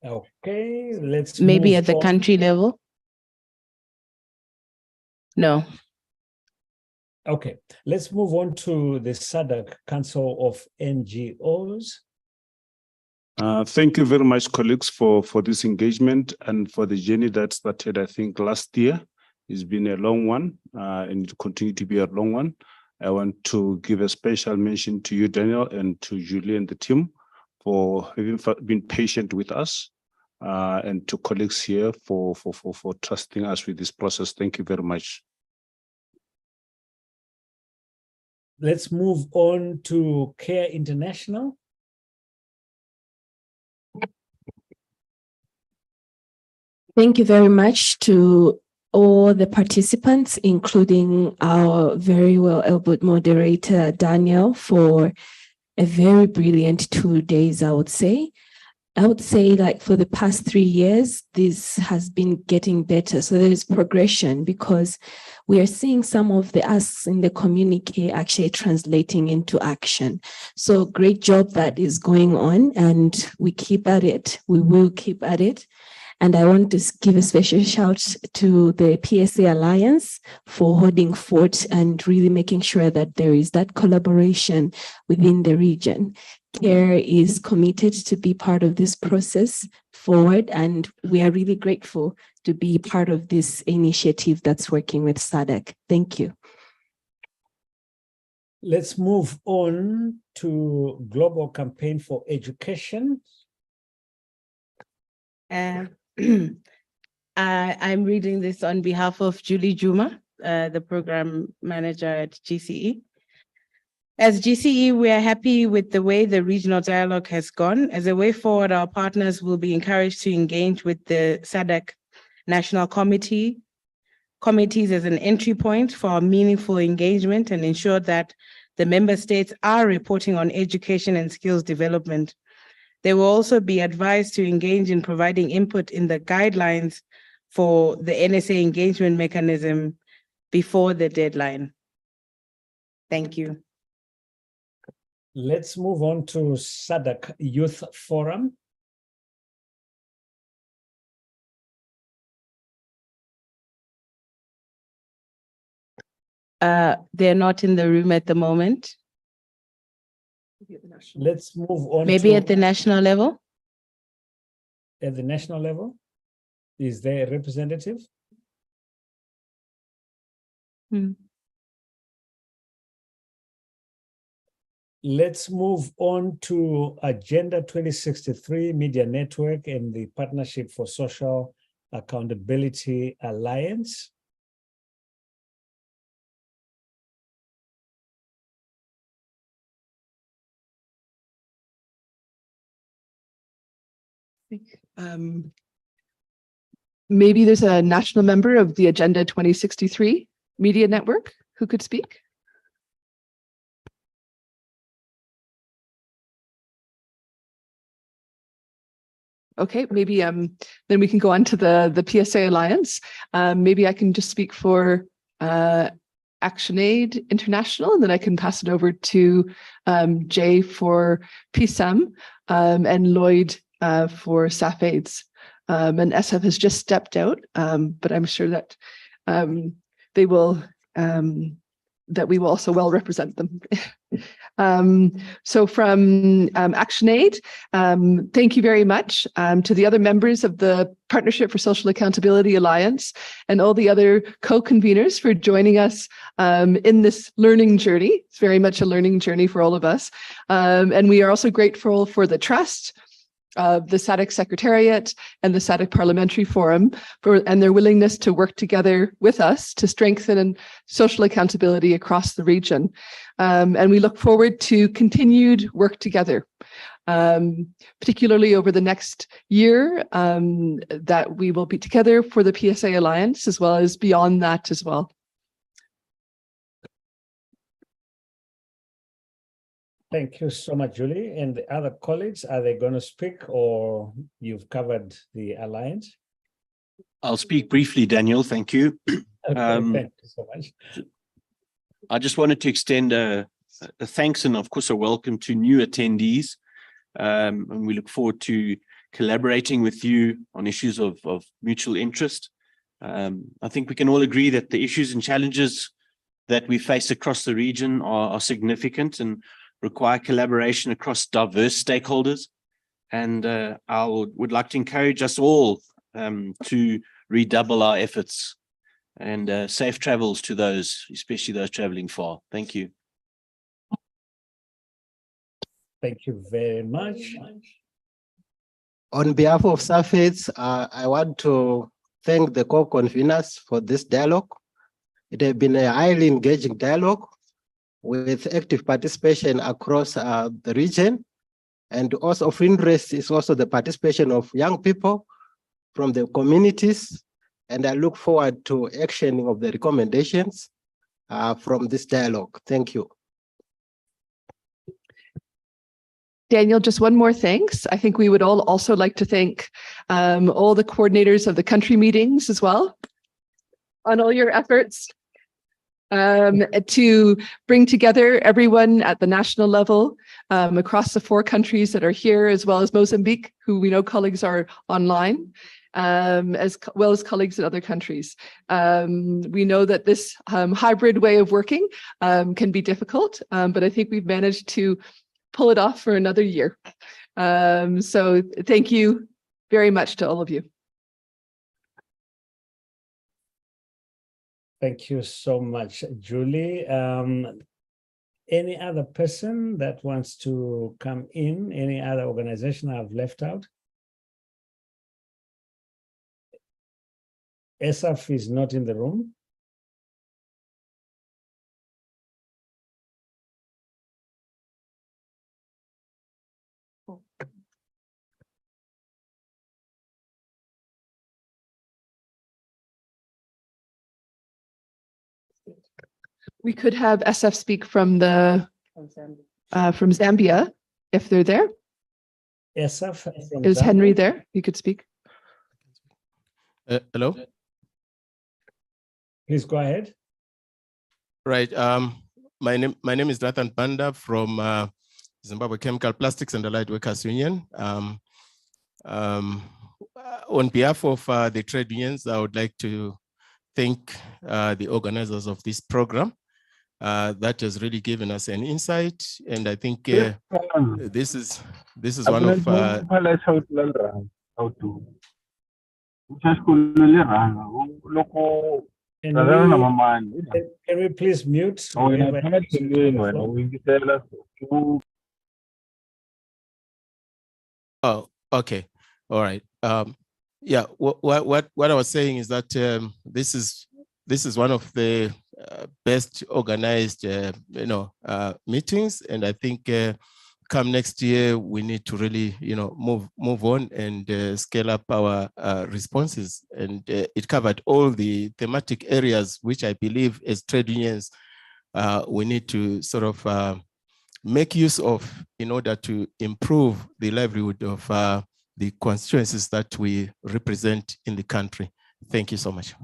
Okay, let's maybe move at the on. country level. No. Okay, let's move on to the SADC Council of NGOs. Thank you very much, colleagues, for this engagement and for the journey that started, I think, last year. It's been a long one and it continues to be a long one. I want to give a special mention to you, Daniel, and to Julie and the team for having been patient with us, and to colleagues here for trusting us with this process. Thank you very much. Let's move on to CARE International. Thank you very much to all the participants, including our very well-able moderator, Daniel, for a very brilliant 2 days, I would say. I would say, like, for the past 3 years, this has been getting better. So there is progression because we are seeing some of the asks in the communique actually translating into action. So great job that is going on, and we keep at it. We will keep at it. And I want to give a special shout to the PSA Alliance for holding fort and really making sure that there is that collaboration within the region. CARE is committed to be part of this process forward, and we are really grateful to be part of this initiative that's working with SADC. Thank you. Let's move on to Global Campaign for Education. I'm reading this on behalf of Julie Juma, the program manager at GCE. As GCE, we are happy with the way the regional dialogue has gone. As a way forward, our partners will be encouraged to engage with the SADC National Committees as an entry point for meaningful engagement and ensure that the member states are reporting on education and skills development. They will also be advised to engage in providing input in the guidelines for the NSA engagement mechanism before the deadline. Thank you. Let's move on to SADC Youth Forum. They're not in the room at the moment. Let's move on. Maybe at the national level? At the national level? Is there a representative? Let's move on to Agenda 2063 Media Network and the Partnership for Social Accountability Alliance. Maybe there's a national member of the Agenda 2063 Media Network who could speak. Okay, maybe then we can go on to the PSA Alliance. Maybe I can just speak for ActionAid International, and then I can pass it over to Jay for PSAM and Lloyd for SAFAIDS. And SF has just stepped out, but I'm sure that they will that we will also well represent them. So from ActionAid, thank you very much to the other members of the Partnership for Social Accountability Alliance and all the other co-conveners for joining us in this learning journey. It's very much a learning journey for all of us. And we are also grateful for the trust the SADC Secretariat and the SADC Parliamentary Forum and their willingness to work together with us to strengthen social accountability across the region. And we look forward to continued work together, particularly over the next year, that we will be together for the PSA Alliance, as well as beyond that as well. Thank you so much, Julie. And the other colleagues, are they going to speak, or you've covered the alliance? I'll speak briefly, Daniel. Thank you. Okay, thank you so much. I just wanted to extend a thanks and, of course, a welcome to new attendees. And we look forward to collaborating with you on issues of mutual interest. I think we can all agree that the issues and challenges that we face across the region are significant and require collaboration across diverse stakeholders. And I would like to encourage us all to redouble our efforts, and safe travels to those, especially those traveling far. Thank you. Thank you very much. On behalf of SAFEDS, I want to thank the co-conveners for this dialogue. It has been a highly engaging dialogue with active participation across the region. And also of interest is also the participation of young people from the communities. And I look forward to actioning of the recommendations from this dialogue. Thank you. Daniel, just one more thanks. I think we would all also like to thank all the coordinators of the country meetings as well on all your efforts to bring together everyone at the national level across the 4 countries that are here, as well as Mozambique, who we know colleagues are online, as well as colleagues in other countries. We know that this hybrid way of working can be difficult, but I think we've managed to pull it off for another year. So thank you very much to all of you. Thank you so much, Julie. Any other person that wants to come in? Any other organization I've left out? ESAF is not in the room. We could have SF speak from Zambia, if they're there. ESAF from Is Zambia? Henry there? You could speak. Hello. Please go ahead. Right. My name is Nathan Panda from Zimbabwe Chemical Plastics and Allied Workers Union. On behalf of the trade unions, I would like to thank the organizers of this program. That has really given us an insight, and I think this is one of Can we please mute? Oh, okay. All right. Yeah, what I was saying is that this is one of the best organized meetings, and I think come next year we need to really move on and scale up our responses, and it covered all the thematic areas which I believe as trade unions we need to sort of make use of in order to improve the livelihood of the constituencies that we represent in the country. Thank you so much.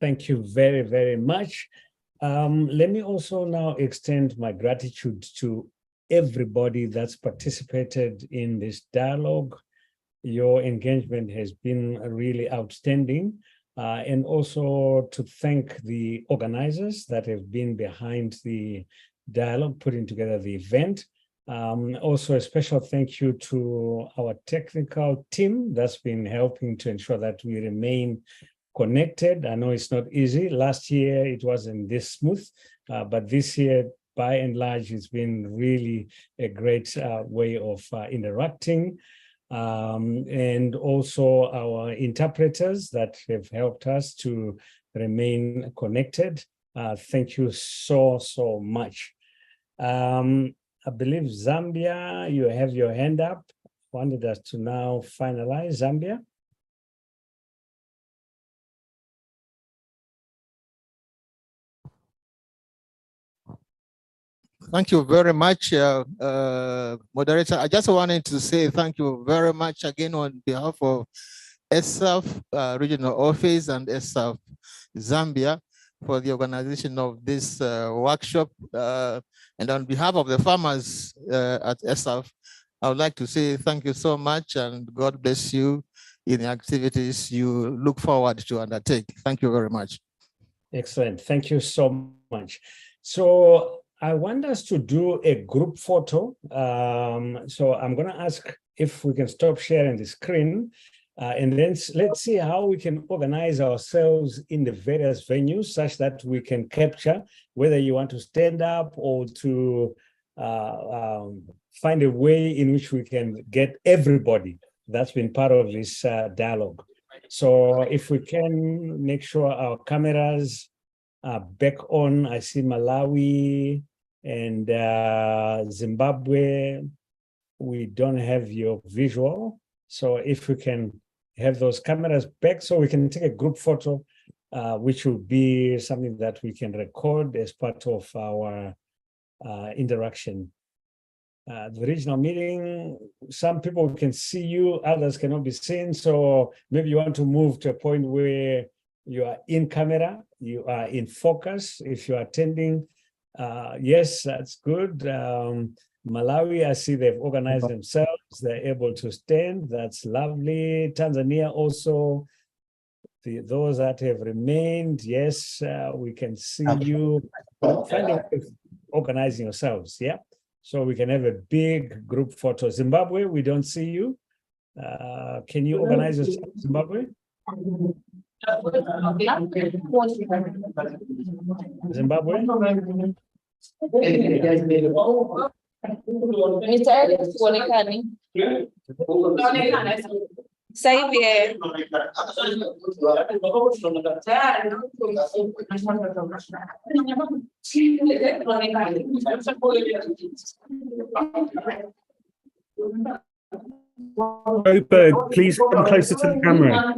Thank you very, very much. Let me also now extend my gratitude to everybody that's participated in this dialogue. Your engagement has been really outstanding. And also to thank the organizers that have been behind the dialogue, putting together the event. Also a special thank you to our technical team that's been helping to ensure that we remain connected. I know it's not easy. Last year it wasn't this smooth, but this year, by and large, it's been really a great way of interacting. and also our interpreters that have helped us to remain connected. Thank you so much. I believe Zambia, you have your hand up. Wanted us to now finalize Zambia. Thank you very much, moderator. I just wanted to say thank you very much again on behalf of SAF Regional Office and SAF Zambia for the organization of this workshop. And on behalf of the farmers at SAF, I would like to say thank you so much and God bless you in the activities you look forward to undertake. Thank you very much. Excellent. Thank you so much. So I want us to do a group photo. So I'm going to ask if we can stop sharing the screen. And then let's see how we can organize ourselves in the various venues such that we can capture whether you want to stand up or to find a way in which we can get everybody that's been part of this dialogue. So if we can make sure our cameras are back on. I see Malawi and Zimbabwe. We don't have your visual. So if we can have those cameras back so we can take a group photo, which will be something that we can record as part of our interaction. The regional meeting, some people can see you, others cannot be seen. So maybe you want to move to a point where you are in camera, you are in focus. If you're attending, yes, that's good. Malawi, I see they've organized themselves. They're able to stand. That's lovely. Tanzania also, those that have remained, yes, we can see you. Finding organizing yourselves, yeah? So we can have a big group photo. Zimbabwe, we don't see you. Can you organize yourself, Zimbabwe? Zimbabwe? Joburg, please come closer to the camera.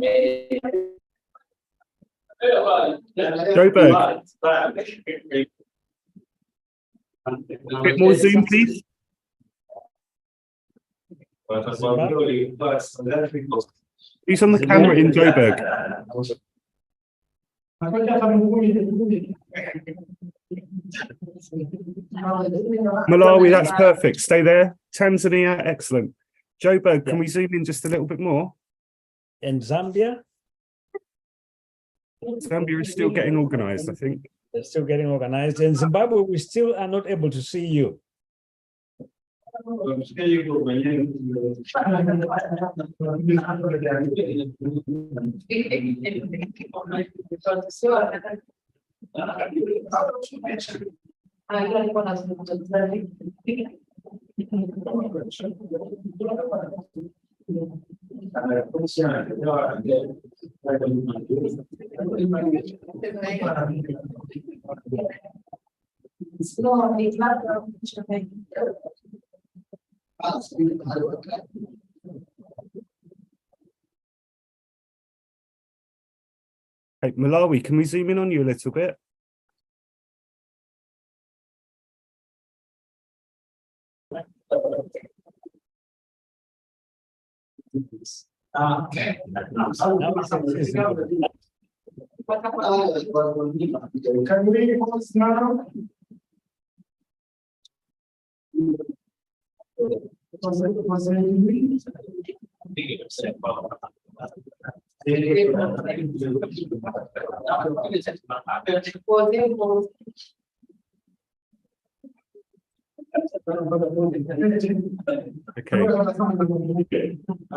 Joburg. A bit more zoom, please. Who's on the camera in Joburg? Malawi, that's perfect. Stay there. Tanzania, excellent. Joburg, can we zoom in just a little bit more? And Zambia? Zambia is still getting organized, I think. They're still getting organized. In Zimbabwe, we still are not able to see you. Hey, Malawi, can we zoom in on you a little bit? Okay.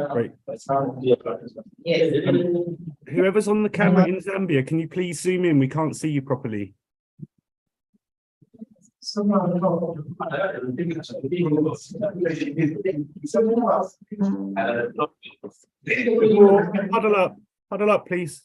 Great. Whoever's on the camera in Zambia, can you please zoom in? We can't see you properly. Huddle up, please.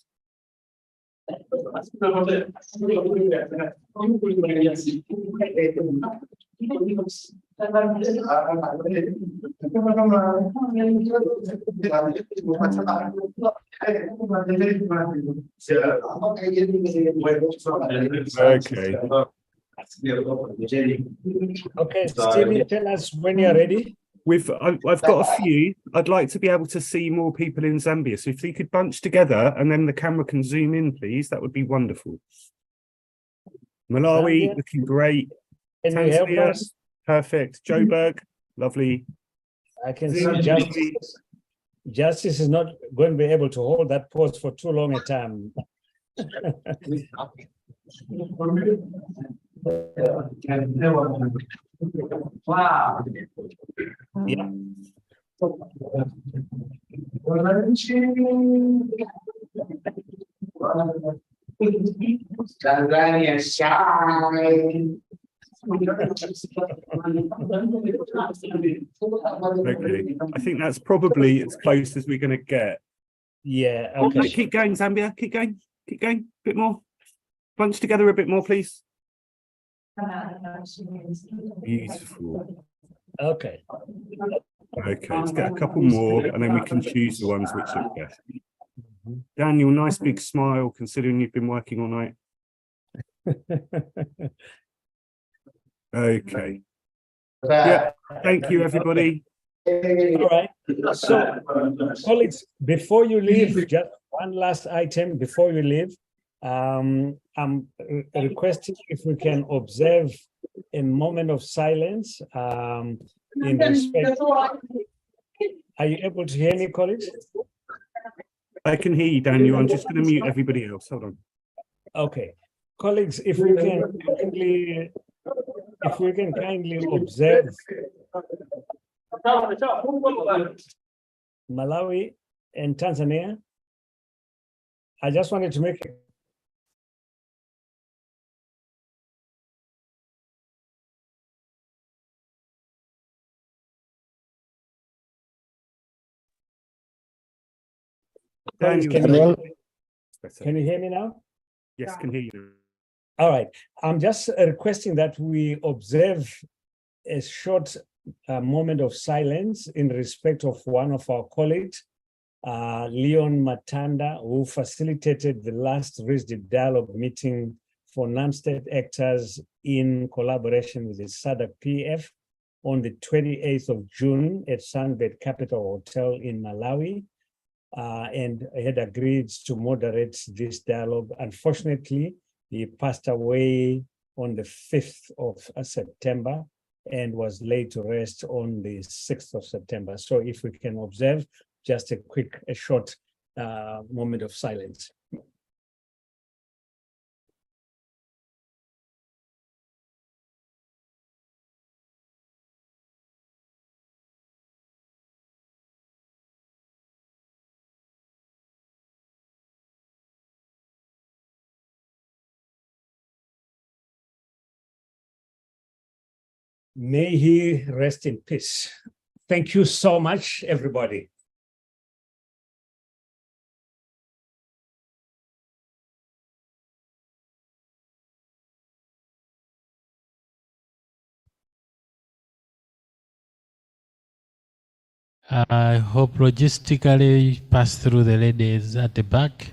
Okay. Okay, Stevie, tell us when you're ready. I've got a few. I'd like to be able to see more people in Zambia. So if you could bunch together and then the camera can zoom in, please, that would be wonderful. Malawi, Zambia. looking great. Can you help Tanzania, us? perfect. Joburg, lovely. I can see Justice is not going to be able to hold that pose for too long a time. Wow. Yeah. Okay, I think that's probably as close as we're going to get. Yeah, okay. Keep going, Zambia. Keep going. Keep going. A bit more. Bunch together a bit more, please. Beautiful. Okay. Okay, let's get a couple more and then we can choose the ones which look best. Daniel, nice big smile considering you've been working all night. Okay. Yeah, thank you, everybody. All right. So, colleagues, before you leave, just one last item before you leave. I'm requesting if we can observe a moment of silence in respect. Are you able to hear me, colleagues? I can hear you, Daniel. I'm just going to mute everybody else. Hold on. Okay. Colleagues, if we can kindly observe Malawi and Tanzania. I just wanted to make Daniel, can you hear me now? Yes, can hear you. All right. I'm just requesting that we observe a short moment of silence in respect of one of our colleagues, Leon Matanda, who facilitated the last RISDP dialogue meeting for non-state actors in collaboration with the SADC PF on the 28th of June at Sunbed Capital Hotel in Malawi. And had agreed to moderate this dialogue. Unfortunately, he passed away on the 5th of September and was laid to rest on the 6th of September. So if we can observe just a short moment of silence. May he rest in peace. Thank you so much, everybody. I hope logistically pass through the ladies at the back.